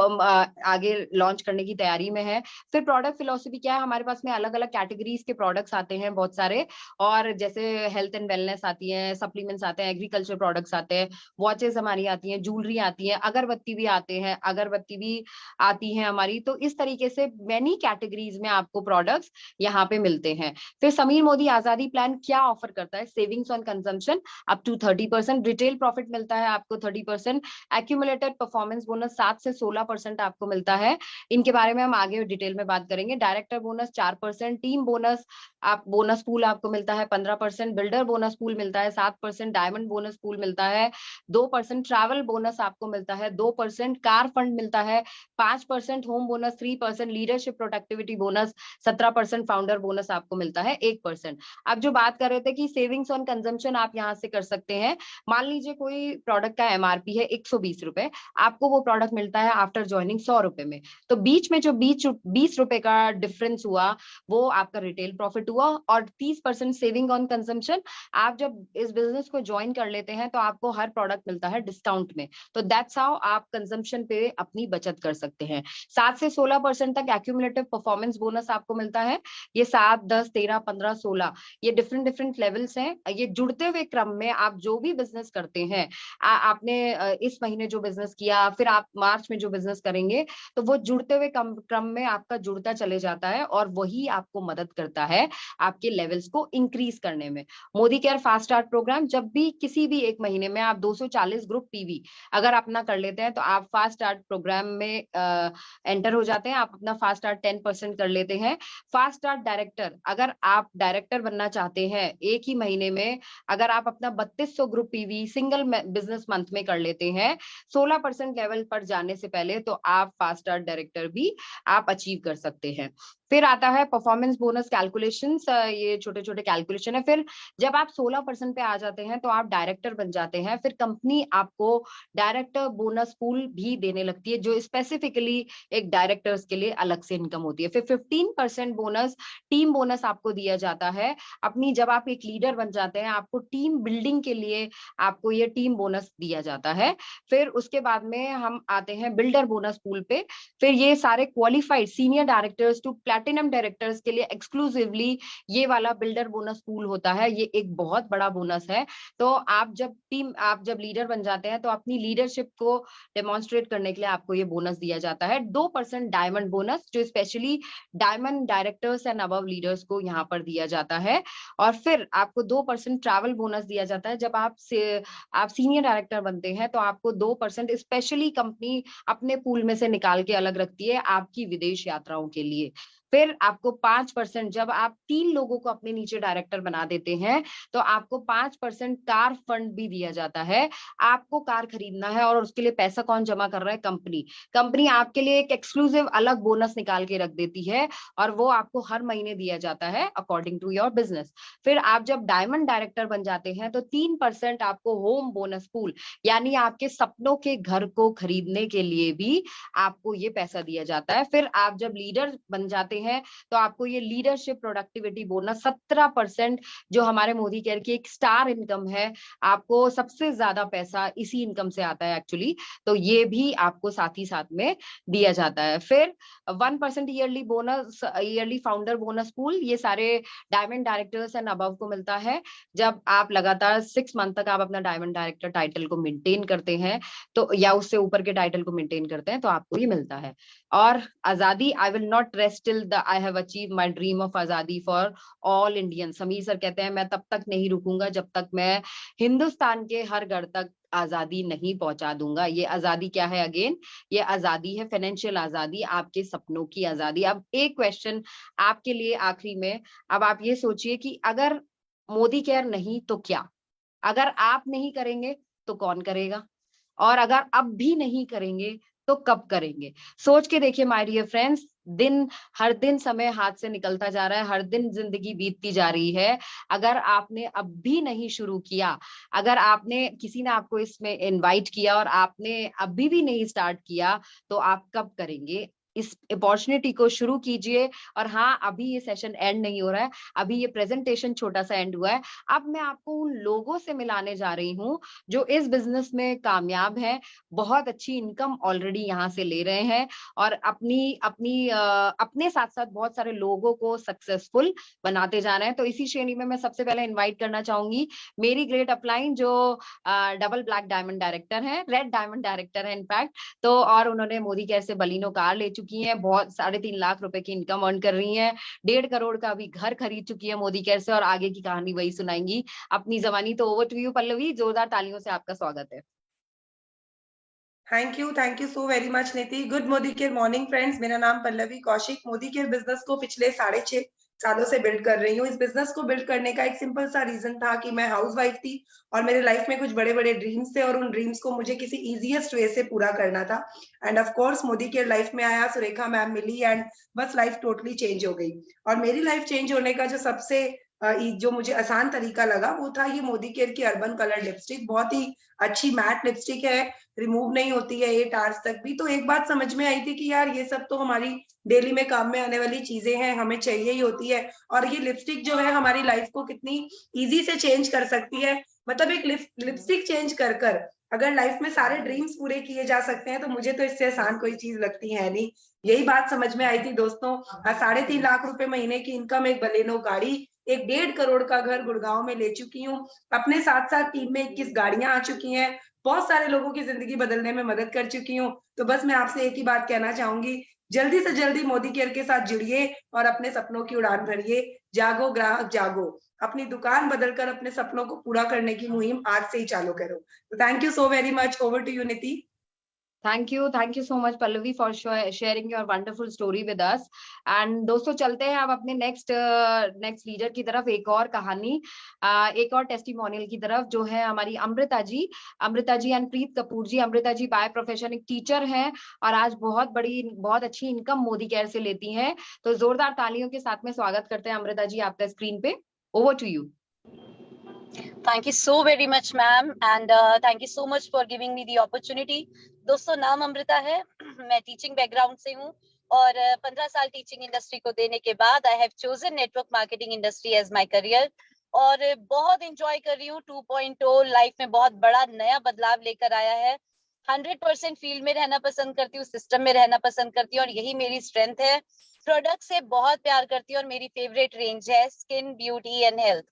आगे लॉन्च करने की तैयारी में है। फिर प्रोडक्ट फिलोसफी क्या है, हमारे पास में अलग अलग कैटेगरीज के प्रोडक्ट्स आते हैं बहुत सारे, और जैसे हेल्थ एंड वेलनेस आती है, सप्लीमेंट्स आते हैं, एग्रीकल्चर प्रोडक्ट्स आते हैं, वॉचेस हमारी आती हैं, ज्वेलरी आती है, अगरबत्ती भी आते हैं, अगरबत्ती भी आती है हमारी। तो इस तरीके से मैनी कैटेगरीज में आपको प्रोडक्ट्स यहाँ पे मिलते हैं। फिर समीर मोदी आजादी प्लान क्या ऑफर करता है, savings on consumption up to 30%, retail profit मिलता है आपको 30%, एक्यूमुलेटेड परफॉर्मेंस बोनस 7 से 16% आपको मिलता है। इनके बारे में हम आगे डिटेल में बात करेंगे। डायरेक्टर बोनस 4%, टीम बोनस आप बोनस पूल आपको मिलता है 15%, बिल्डर बोनस पूल मिलता है 7%, डायमंड बोनस पूल मिलता है 2%, ट्रैवल बोनस आपको मिलता है 2%, कार फंड मिलता है 5%, home bonus 3%, leadership productivity bonus 17%, founder bonus आपको मिलता है 1%। अब जो बात कर रहे थे कि सेविंग्स ऑन कंजम्पशन आप यहाँ से कर सकते हैं, मान लीजिए कोई प्रोडक्ट का एमआरपी है 120 रुपए, आपको वो प्रोडक्ट मिलता है आफ्टर ज्वाइनिंग 100 रुपए में, तो बीच में जो 20 रुपए का डिफरेंस हुआ वो आपका रिटेल प्रॉफिट हुआ। और 30% सेविंग ऑन कंजम्पशन, आप जब इस बिजनेस को ज्वाइन कर लेते हैं तो आपको हर प्रोडक्ट मिलता है डिस्काउंट में, तो दैट्स हाउ आप कंजम्पशन पे अपनी बचत कर सकते हैं। 7 से 16% तक एक्यूमुलेटिव परफॉर्मेंस बोनस आपको मिलता है। ये 7, 10, 13, 15, 16 ये डिफरेंट डिफरेंट लेवल्स हैं। ये जुड़ते हुए क्रम में आप जो भी बिजनेस करते हैं, आपने इस महीने जो बिजनेस किया, फिर आप मार्च में जो बिजनेस करेंगे, तो वो जुड़ते हुए क्रम में आपका जुड़ता चले जाता है और वही आपको मदद करता है आपके लेवल्स को इंक्रीज करने में। Modi care fast start programme, जब भी किसी भी एक महीने में आप 240 ग्रुप पीवी अगर अपना कर लेते हैं तो आप फास्ट स्टार्ट प्रोग्राम में एंटर हो जाते हैं, आप अपना फास्ट स्टार्ट 10% कर लेते हैं। फास्ट स्टार्ट डायरेक्टर, अगर आप डायरेक्टर बनना चाहते हैं एक ही महीने में, अगर आप अपना 3200 group PV single business month में कर लेते हैं 16% लेवल पर जाने से पहले, तो आप फास्ट स्टार्ट डायरेक्टर भी आप अचीव कर सकते हैं। फिर आता है परफॉर्मेंस बोनस कैलकुलेशंस, ये छोटे छोटे कैलकुलेशन है। फिर जब आप 16% पे आ जाते हैं तो आप डायरेक्टर बन जाते हैं, फिर कंपनी आपको डायरेक्टर बोनस पूल भी देने लगती है जो स्पेसिफिकली एक डायरेक्टर्स के लिए अलग से इनकम होती है। फिर 15% बोनस टीम बोनस आपको दिया जाता है। अपनी जब आप एक लीडर बन जाते हैं, आपको टीम बिल्डिंग के लिए आपको ये टीम बोनस दिया जाता है। फिर उसके बाद में हम आते हैं बिल्डर बोनस पूल पे। फिर ये सारे qualified senior directors to platinum directors के लिए एक्सक्लूसिवली ये वाला बिल्डर बोनस पूल होता है। ये एक बहुत बड़ा बोनस है। तो आप जब लीडर बन जाते हैं तो अपनी लीडरशिप को डेमोन्स्ट्रेट करने के लिए आपको ये बोनस दिया जाता है। 2% डायमंड बोनस जो specially diamond directors and above leaders को यहाँ पर दिया जाता है। और फिर आपको 2% ट्रैवल बोनस दिया जाता है। जब आप सीनियर डायरेक्टर बनते हैं तो आपको 2% स्पेशली कंपनी अपने पूल में से निकाल के अलग रखती है आपकी विदेश यात्राओं के लिए। फिर आपको 5%, जब आप 3 लोगों को अपने नीचे डायरेक्टर बना देते हैं तो आपको 5% कार फंड भी दिया जाता है। आपको कार खरीदना है और उसके लिए पैसा कौन जमा कर रहा है, कंपनी आपके लिए एक एक्सक्लूसिव अलग बोनस निकाल के रख देती है और वो आपको हर महीने दिया जाता है अकॉर्डिंग टू योर बिजनेस। फिर आप जब डायमंड डायरेक्टर बन जाते हैं तो 3% आपको होम बोनस पूल, यानी आपके सपनों के घर को खरीदने के लिए भी आपको ये पैसा दिया जाता है। फिर आप जब लीडर बन जाते हैं तो आपको ये लीडरशिप प्रोडक्टिविटी बोनस 17%, जो हमारे मोदी केयर की एक स्टार इनकम है, आपको सबसे ज्यादा पैसा इसी इनकम से आता है एक्चुअली, तो ये भी आपको साथ ही साथ में दिया जाता है। फिर 1% yearly bonus, yearly founder bonus pool, ये सारे डायमंड डायरेक्टर्स एंड अबव को मिलता है। जब आप लगातार 6 मंथ तक आप अपना डायमंड डायरेक्टर टाइटल को मेंटेन करते हैं तो, या उससे ऊपर के टाइटल को मेंटेन करते हैं, तो आपको ये मिलता है। और आजादी, I will not rest till I have achieve my dream of Azadi for all Indian. Sameer sir कहते हैं मैं तब तक नहीं रुकूंगा जब तक मैं हिंदुस्तान के हर घर तक आजादी नहीं पहुंचा दूंगा। ये आजादी क्या है, अगेन ये आजादी है फाइनेंशियल आजादी, आपके सपनों की आजादी। अब एक क्वेश्चन आपके लिए आखिरी में, अब आप ये सोचिए कि अगर मोदी केयर नहीं तो क्या, अगर आप नहीं करेंगे तो कौन करेगा, और अगर अब भी नहीं करेंगे तो कब करेंगे। सोच के देखिए माय डियर फ्रेंड्स, हर दिन समय हाथ से निकलता जा रहा है, हर दिन जिंदगी बीतती जा रही है। अगर आपने अब भी नहीं शुरू किया, अगर आपने किसी ने आपको इसमें इनवाइट किया और आपने अभी भी नहीं स्टार्ट किया, तो आप कब करेंगे। इस अपॉर्चुनिटी को शुरू कीजिए। और हाँ, अभी ये सेशन एंड नहीं हो रहा है, अभी ये प्रेजेंटेशन छोटा सा एंड हुआ है। अब मैं आपको उन लोगों से मिलाने जा रही हूँ जो इस बिजनेस में कामयाब है, बहुत अच्छी इनकम ऑलरेडी यहाँ से ले रहे हैं और अपने साथ साथ बहुत सारे लोगों को सक्सेसफुल बनाते जा रहे हैं। तो इसी श्रेणी में मैं सबसे पहले इन्वाइट करना चाहूंगी मेरी ग्रेट अपलाइन, जो डबल ब्लैक डायमंड डायरेक्टर है, रेड डायमंड डायरेक्टर है इनफैक्ट। तो और उन्होंने मोदी केयर से बलिनो कार ले चुकी हैं, बहुत 3.5 लाख रुपए की इनकम अर्न कर रही हैं, 1.5 करोड़ का अभी घर खरीद चुकी है मोदी केयर से, और आगे की कहानी वही सुनाएंगी अपनी जबानी। तो ओवर टू यू पल्लवी, जोरदार तालियों से आपका स्वागत है। Thank you so very much Niti. Good Modi care morning friends, मेरा नाम पल्लवी कौशिक। मोदी केयर बिजनेस को पिछले 6.5 सालों से बिल्ड कर रही हूँ। इस बिजनेस को बिल्ड करने का एक सिंपल सा रीजन था कि मैं हाउसवाइफ थी और मेरे लाइफ में कुछ बड़े बड़े ड्रीम्स थे और उन ड्रीम्स को मुझे किसी इजीएस्ट वे से पूरा करना था। End of course Modi care life में आया, सुरेखा मैम मिली एंड बस लाइफ टोटली चेंज हो गई। और मेरी लाइफ चेंज होने का जो सबसे जो मुझे आसान तरीका लगा वो था ये मोदी केयर की अर्बन कलर लिपस्टिक। बहुत ही अच्छी मैट लिपस्टिक है, रिमूव नहीं होती है 8 आवर्स तक भी। तो एक बात समझ में आई थी कि यार ये सब तो हमारी डेली में काम में आने वाली चीजें हैं, हमें चाहिए ही होती है। और ये लिपस्टिक जो है हमारी लाइफ को कितनी इजी से चेंज कर सकती है। मतलब एक लिपस्टिक चेंज कर कर अगर लाइफ में सारे ड्रीम्स पूरे किए जा सकते हैं तो मुझे तो इससे आसान कोई चीज लगती है नहीं। यही बात समझ में आई थी दोस्तों। 3.5 लाख रुपए महीने की इनकम, एक बलेनो गाड़ी, एक 1.5 करोड़ का घर गुड़गांव में ले चुकी हूँ। अपने साथ साथ टीम में 21 गाड़ियां आ चुकी हैं, बहुत सारे लोगों की जिंदगी बदलने में मदद कर चुकी हूँ। तो बस मैं आपसे एक ही बात कहना चाहूंगी, जल्दी से जल्दी मोदी केयर के साथ जुड़िए और अपने सपनों की उड़ान भरिए। जागो ग्राहक जागो, अपनी दुकान बदलकर अपने सपनों को पूरा करने की मुहिम आज से ही चालू करो। तो thank you so very much. Over to you Niti. Thank you so much Pallavi for sharing your wonderful story with us. And दोस्तों, चलते हैं अब अपने नेक्स्ट लीडर की तरफ, एक और कहानी, एक और टेस्टिमोनियल की तरफ, जो है हमारी Amrita ji and Preet Kapoor ji. Amrita ji by profession एक टीचर हैं और आज बहुत अच्छी इनकम मोदी केयर से लेती हैं। तो जोरदार तालियों के साथ में स्वागत करते हैं अमृता जी आपका स्क्रीन पे। Over to you. Thank you so very much, ma'am, and thank you so much for giving me the opportunity. दोस्तों, नाम अमृता है, मैं टीचिंग बैकग्राउंड से हूँ और 15 साल टीचिंग इंडस्ट्री को देने के बाद I have chosen network marketing industry as my career और बहुत एंजॉय कर रही हूँ। 2.0 लाइफ में बहुत बड़ा नया बदलाव लेकर आया है। 100% फील्ड में रहना पसंद करती हूँ, सिस्टम में रहना पसंद करती हूँ और यही मेरी स्ट्रेंथ है। प्रोडक्ट से बहुत प्यार करती हूँ और मेरी फेवरेट रेंज है स्किन, ब्यूटी एंड हेल्थ।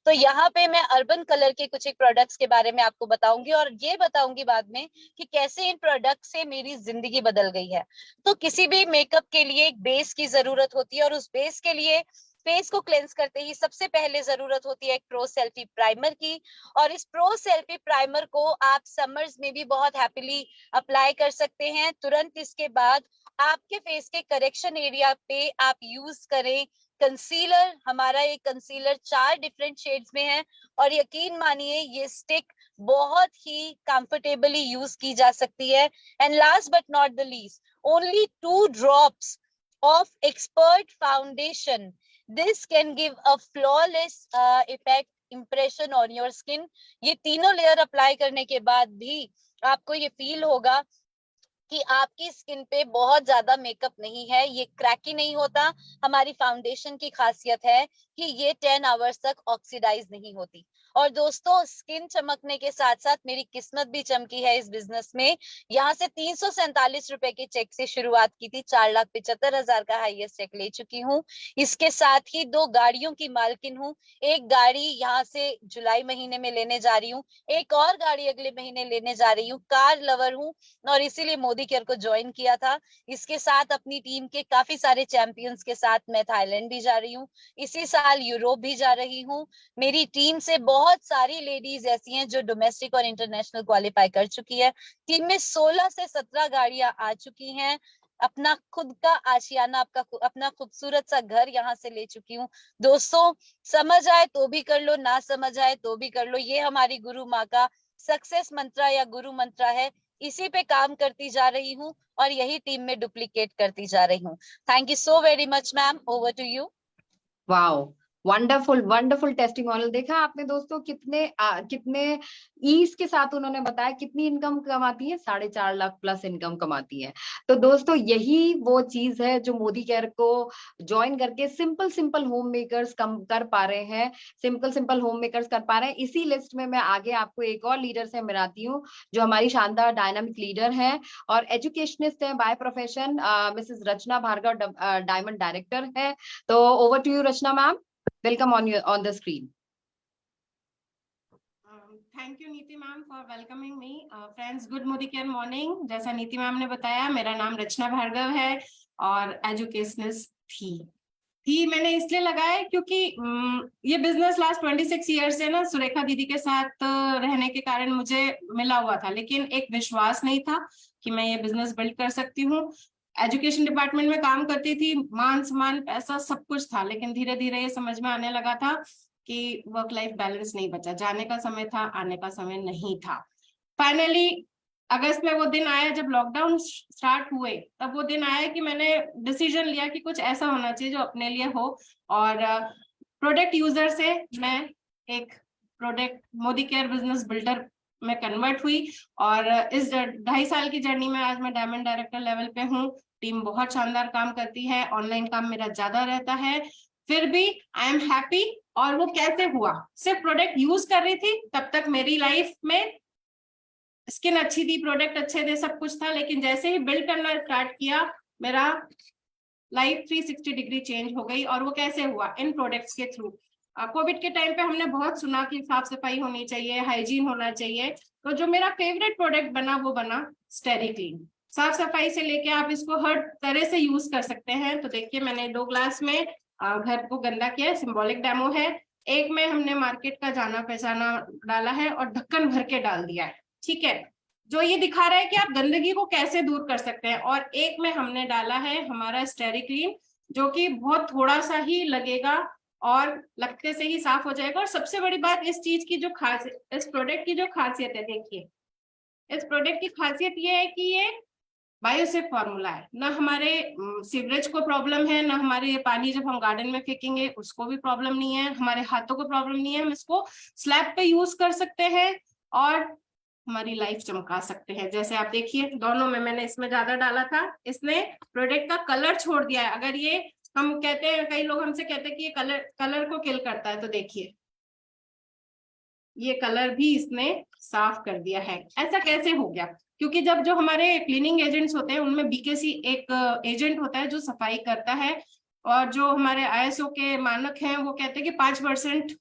तो यहाँ पे मैं अर्बन कलर के कुछ एक प्रोडक्ट्स के बारे में आपको बताऊंगी और ये बताऊंगी बाद में कि कैसे इन प्रोडक्ट से मेरी जिंदगी बदल गई है। तो किसी भी मेकअप के लिए एक बेस की जरूरत होती है और उस बेस के लिए फेस को क्लेंस करते ही सबसे पहले जरूरत होती है एक प्रो सेल्फी प्राइमर की। और इस प्रो सेल्फी प्राइमर को आप समर्स में भी बहुत हैप्पीली अप्लाई कर सकते हैं। तुरंत इसके बाद आपके फेस के करेक्शन एरिया पे आप यूज करें कंसीलर। हमारा ये कंसीलर 4 डिफरेंट शेड्स में है और यकीन मानिए ये स्टिक बहुत ही कंफर्टेबली यूज की जा सकती है। And last but not the least, only 2 drops of expert foundation. This can give a flawless effect impression on your skin. ये तीनों लेयर अप्लाई करने के बाद भी आपको ये फील होगा कि आपकी स्किन पे बहुत ज्यादा मेकअप नहीं है, ये क्रैकी नहीं होता। हमारी फाउंडेशन की खासियत है कि ये 10 आवर्स तक ऑक्सीडाइज नहीं होती। और दोस्तों, स्किन चमकने के साथ साथ मेरी किस्मत भी चमकी है इस बिजनेस में। यहाँ से 347 रुपए के चेक से शुरुआत की थी, 4,75,000 का हाईएस्ट चेक ले चुकी हूँ। इसके साथ ही 2 गाड़ियों की मालकिन हूँ। एक गाड़ी यहाँ से जुलाई महीने में लेने जा रही हूँ, एक और गाड़ी अगले महीने लेने जा रही हूँ। कार लवर हूँ और इसीलिए मोदी केयर को ज्वाइन किया था। इसके साथ अपनी टीम के काफी सारे चैंपियंस के साथ मैं थाईलैंड भी जा रही हूँ, इसी साल यूरोप भी जा रही हूँ। मेरी टीम से बहुत सारी लेडीज ऐसी हैं जो डोमेस्टिक और इंटरनेशनल क्वालिफाई कर चुकी है। टीम में 16 से 17 गाड़ियां आ चुकी हैं। अपना खुद का आशियाना, अपना खूबसूरत सा घर यहाँ से ले चुकी हूँ। दोस्तों, समझ आए तो भी कर लो, ना समझ आए तो भी कर लो, ये हमारी गुरु माँ का सक्सेस मंत्रा या गुरु मंत्रा है। इसी पे काम करती जा रही हूँ और यही टीम में डुप्लीकेट करती जा रही हूँ। Thank you so very much ma'am. Over to you. Wow, wonderful wonderful testimonial. देखा आपने दोस्तों, कितने ईज के साथ उन्होंने बताया कितनी इनकम कमाती है, 4.5 लाख प्लस इनकम कमाती है। तो दोस्तों यही वो चीज है जो मोदी केयर को ज्वाइन करके सिंपल सिंपल होम मेकर्स कम कर पा रहे हैं, सिंपल होम मेकर्स कर पा रहे हैं। इसी लिस्ट में मैं आगे आपको एक और लीडर से मिलाती हूँ, जो हमारी शानदार डायनामिक लीडर है और एजुकेशनिस्ट है by profession, missus Rachna Bhargava, diamond director है। तो over to you Rachna ma'am, welcome on the screen. Thank you नीति ma'am for welcoming me. Friends, good Modi care morning. जैसा नीति मैम ने बताया, मेरा नाम रचना भार्गव है और एजुकेशनिस्ट थी मैंने इसलिए लगाया क्योंकि ये बिजनेस लास्ट 26 ईयर से ना सुरेखा दीदी के साथ रहने के कारण मुझे मिला हुआ था, लेकिन एक विश्वास नहीं था कि मैं ये बिजनेस बिल्ड कर सकती हूँ। एजुकेशन डिपार्टमेंट में काम करती थी, मान सम्मान पैसा सब कुछ था, लेकिन धीरे धीरे ये समझ में आने लगा था कि वर्क लाइफ बैलेंस नहीं बचा। जाने का समय था, आने का समय नहीं था। फाइनली अगस्त में वो दिन आया जब लॉकडाउन स्टार्ट हुए, तब वो दिन आया कि मैंने डिसीजन लिया कि कुछ ऐसा होना चाहिए जो अपने लिए हो, और प्रोडक्ट यूजर से मैं एक product Modi Care business builder में कन्वर्ट हुई। और इस 2.5 साल की जर्नी में आज मैं डायमंड डायरेक्टर लेवल पे हूँ। टीम बहुत शानदार काम करती है, ऑनलाइन काम मेरा ज्यादा रहता है, फिर भी आई एम हैप्पी। और वो कैसे हुआ, सिर्फ प्रोडक्ट यूज कर रही थी, तब तक मेरी लाइफ में स्किन अच्छी थी, प्रोडक्ट अच्छे थे, सब कुछ था, लेकिन जैसे ही बिल्ड करना स्टार्ट किया, मेरा लाइफ 360 डिग्री चेंज हो गई। और वो कैसे हुआ, इन प्रोडक्ट्स के थ्रू। कोविड के टाइम पे हमने बहुत सुना कि साफ सफाई होनी चाहिए, हाइजीन होना चाहिए, तो जो मेरा फेवरेट प्रोडक्ट बना वो बना स्टेरिक्लीन। साफ सफाई से लेके आप इसको हर तरह से यूज कर सकते हैं। तो देखिए, मैंने 2 ग्लास में घर को गंदा किया है, सिंबॉलिक डेमो है। एक में हमने मार्केट का जाना पहचाना डाला है और ढक्कन भर के डाल दिया है, ठीक है, जो ये दिखा रहा है कि आप गंदगी को कैसे दूर कर सकते हैं। और एक में हमने डाला है हमारा स्टेरिक्लीन, जो कि बहुत थोड़ा सा ही लगेगा और लगते से ही साफ हो जाएगा। और सबसे बड़ी बात इस चीज की जो खासियत, इस प्रोडक्ट की जो खासियत है, देखिए इस प्रोडक्ट की खासियत ये है कि ये बायोसेफ फॉर्मूला है। ना हमारे सीवरेज को प्रॉब्लम है, ना हमारे पानी जब हम गार्डन में फेंकेंगे उसको भी प्रॉब्लम नहीं है, हमारे हाथों को प्रॉब्लम नहीं है। हम इसको स्लैब पे यूज कर सकते हैं और हमारी लाइफ चमका सकते हैं। जैसे आप देखिए, दोनों में मैंने इसमें ज्यादा डाला था, इसने प्रोडक्ट का कलर छोड़ दिया है। अगर ये हम कहते हैं, कई लोग हमसे कहते हैं कि ये कलर को किल करता है, तो देखिए ये कलर भी इसने साफ कर दिया है। ऐसा कैसे हो गया? क्योंकि जब जो हमारे क्लीनिंग एजेंट्स होते हैं उनमें बीकेसी एक एजेंट होता है जो सफाई करता है, और जो हमारे आईएसओ के मानक हैं वो कहते हैं कि 5%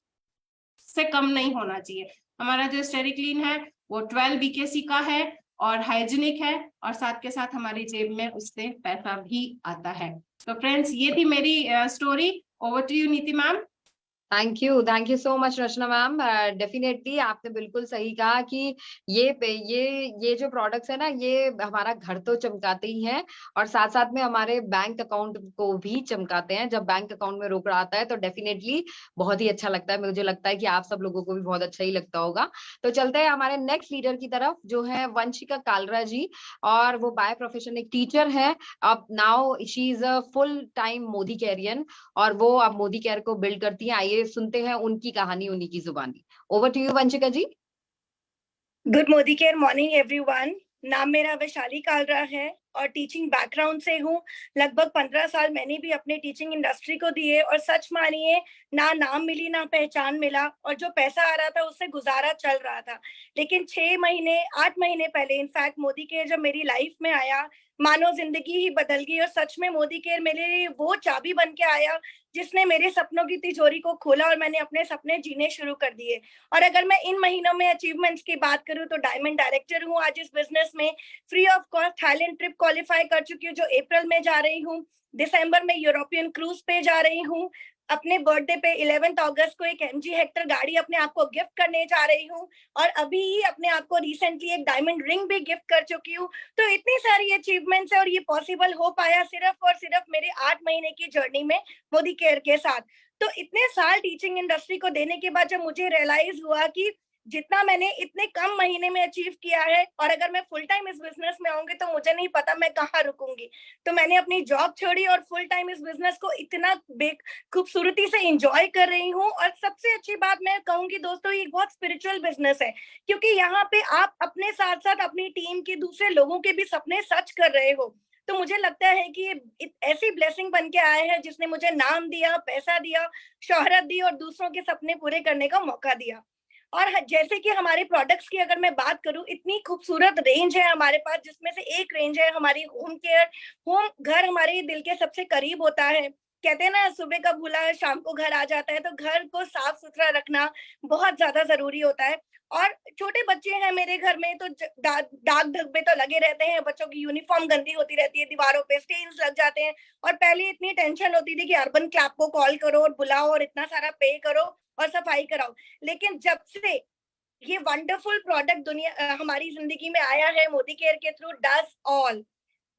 से कम नहीं होना चाहिए। हमारा जो स्टेरिक्लीन है वो 12 बीकेसी का है और हाइजीनिक है, और साथ के साथ हमारी जेब में उससे पैसा भी आता है। तो फ्रेंड्स, ये थी मेरी स्टोरी। ओवर टू यू नीति ma'am. Thank you so much Rachna ma'am. Definitely आपने बिल्कुल सही कहा कि ये जो प्रोडक्ट्स है ना, ये हमारा घर तो चमकाते ही हैं और साथ साथ में हमारे बैंक अकाउंट को भी चमकाते हैं। जब बैंक अकाउंट में रोकड़ा आता है तो डेफिनेटली बहुत ही अच्छा लगता है। मुझे लगता है कि आप सब लोगों को भी बहुत अच्छा ही लगता होगा। तो चलते हैं हमारे नेक्स्ट लीडर की तरफ, जो है वंशिका कालरा जी, और वो बाय प्रोफेशन एक टीचर है। अब now she is a full time Modi कैरियन और वो अब मोदी केयर को बिल्ड करती है। आइए सुनते हैं उनकी कहानी, उन्हीं की जुबानी। Over to you Vanshika ji. Good Modi care morning everyone. नाम मेरा वैशाली कालरा है और टीचिंग बैकग्राउंड से हूँ। लगभग 15 साल मैंने भी अपने टीचिंग इंडस्ट्री को दिए और सच मानिए, ना नाम मिली ना पहचान मिला, और जो पैसा आ रहा था उससे गुजारा चल रहा था। लेकिन 8 महीने पहले इनफैक्ट मोदी केयर जब मेरी लाइफ में आया, मानो जिंदगी ही बदल गई। और सच में मोदी केयर मेरे लिए वो चाबी बन के आया जिसने मेरे सपनों की तिजोरी को खोला और मैंने अपने सपने जीने शुरू कर दिए। और अगर मैं इन महीनों में अचीवमेंट्स की बात करूं तो डायमंड डायरेक्टर हूं आज इस बिजनेस में। Free of cost Thailand trip qualify कर चुकी हूँ जो अप्रैल में जा रही हूँ। दिसंबर में यूरोपियन क्रूज पे जा रही हूँ। अपने बर्थडे पे 11 अगस्त को एक MG हेक्टर गाड़ी अपने आप को गिफ्ट करने जा रही हूँ और अभी ही अपने आप को रिसेंटली एक डायमंड रिंग भी गिफ्ट कर चुकी हूँ। तो इतनी सारी अचीवमेंट्स है और ये पॉसिबल हो पाया सिर्फ और सिर्फ मेरे 8 महीने की जर्नी में मोदी केयर के साथ। तो इतने साल टीचिंग इंडस्ट्री को देने के बाद जब मुझे रियलाइज हुआ कि जितना मैंने इतने कम महीने में अचीव किया है, और अगर मैं फुल टाइम इस बिजनेस में आऊंगी तो मुझे नहीं पता मैं कहाँ रुकूंगी। तो मैंने अपनी जॉब छोड़ी और फुल टाइम इस बिजनेस को इतना खूबसूरती से एंजॉय कर रही हूँ। और सबसे अच्छी बात मैं कहूंगी दोस्तों, ये बहुत स्पिरिचुअल बिजनेस है, क्योंकि यहाँ पे आप अपने साथ साथ अपनी टीम के दूसरे लोगों के भी सपने सच कर रहे हो। तो मुझे लगता है कि ये ऐसी ब्लेसिंग बन के आया है जिसने मुझे नाम दिया, पैसा दिया, शोहरत दी और दूसरों के सपने पूरे करने का मौका दिया। और जैसे कि हमारे प्रोडक्ट्स की अगर मैं बात करूं, इतनी खूबसूरत रेंज है हमारे पास, जिसमें से एक रेंज है हमारी होम केयर। होम घर हमारे दिल के सबसे करीब होता है। कहते हैं ना, सुबह का भूला शाम को घर आ जाता है, तो घर को साफ सुथरा रखना बहुत ज्यादा जरूरी होता है। और छोटे बच्चे हैं मेरे घर में, तो दाग धब्बे तो लगे रहते हैं, बच्चों की यूनिफॉर्म गंदी होती रहती है, दीवारों पे स्टेन्स लग जाते हैं। और पहले इतनी टेंशन होती थी कि अर्बन क्लैप को कॉल करो और बुलाओ और इतना सारा पे करो और सफाई कराओ। लेकिन जब से ये वंडरफुल प्रोडक्ट दुनिया हमारी जिंदगी में आया है मोदी केयर के थ्रू, डज ऑल,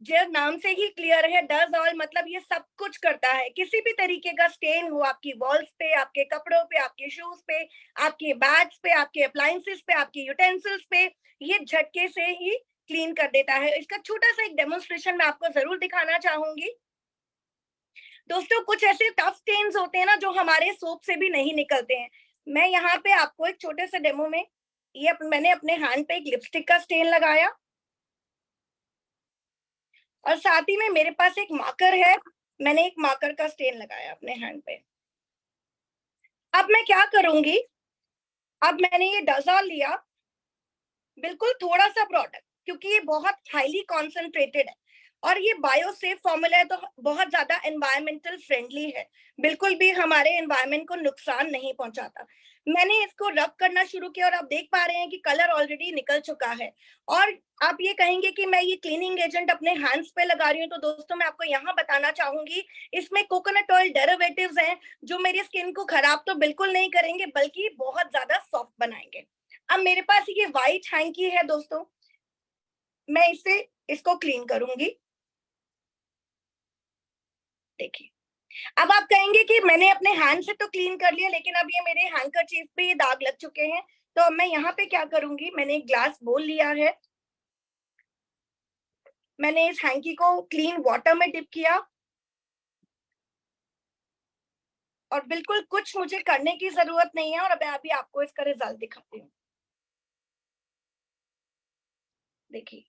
जो नाम से ही क्लियर है, डज ऑल मतलब ये सब कुछ करता है। किसी भी तरीके का स्टेन हो आपकी वॉल्स पे, आपके कपड़ों पे, आपके शूज पे, आपके बैग्स पे, आपके अप्लायंसेस पे, आपके यूटेंसिल्स पे, ये झटके से ही क्लीन कर देता है। इसका छोटा सा एक डेमोन्स्ट्रेशन मैं आपको जरूर दिखाना चाहूंगी दोस्तों। कुछ ऐसे टफ स्टेन्स होते हैं ना जो हमारे सोप से भी नहीं निकलते हैं। मैं यहाँ पे आपको एक छोटे से डेमो में, ये मैंने अपने हैंड पे एक लिपस्टिक का स्टेन लगाया और साथ ही में मेरे पास एक मार्कर है, मैंने एक मार्कर का स्टेन लगाया अपने हैंड पे। अब मैं क्या करूंगी, अब मैंने ये डज़ॉल लिया, बिल्कुल थोड़ा सा प्रोडक्ट, क्योंकि ये बहुत हाईली कॉन्सेंट्रेटेड है और ये बायोसेफ फॉर्मूला है, तो बहुत ज्यादा एनवायरमेंटल फ्रेंडली है, बिल्कुल भी हमारे एनवायरमेंट को नुकसान नहीं पहुंचाता। मैंने इसको रब करना शुरू किया और आप देख पा रहे हैं कि कलर ऑलरेडी निकल चुका है। और आप ये कहेंगे कि मैं ये क्लीनिंग एजेंट अपने हैंड्स पे लगा रही हूँ, तो दोस्तों मैं आपको यहाँ बताना चाहूंगी, इसमें कोकोनट ऑयल डेरिवेटिव्स हैं जो मेरी स्किन को खराब तो बिल्कुल नहीं करेंगे, बल्कि बहुत ज्यादा सॉफ्ट बनाएंगे। अब मेरे पास ये व्हाइट हैंकी है दोस्तों, मैं इसको क्लीन करूंगी। देखिए, अब आप कहेंगे कि मैंने अपने हैंड से तो क्लीन कर लिया, लेकिन अब ये मेरे हैंकरचीफ पे ये दाग लग चुके हैं। तो अब मैं यहाँ पे क्या करूंगी, मैंने एक ग्लास बोल लिया है, मैंने इस हैंकी को क्लीन वाटर में डिप किया और बिल्कुल कुछ मुझे करने की जरूरत नहीं है। और मैं अभी आपको इसका रिजल्ट दिखाती हूँ। देखिए,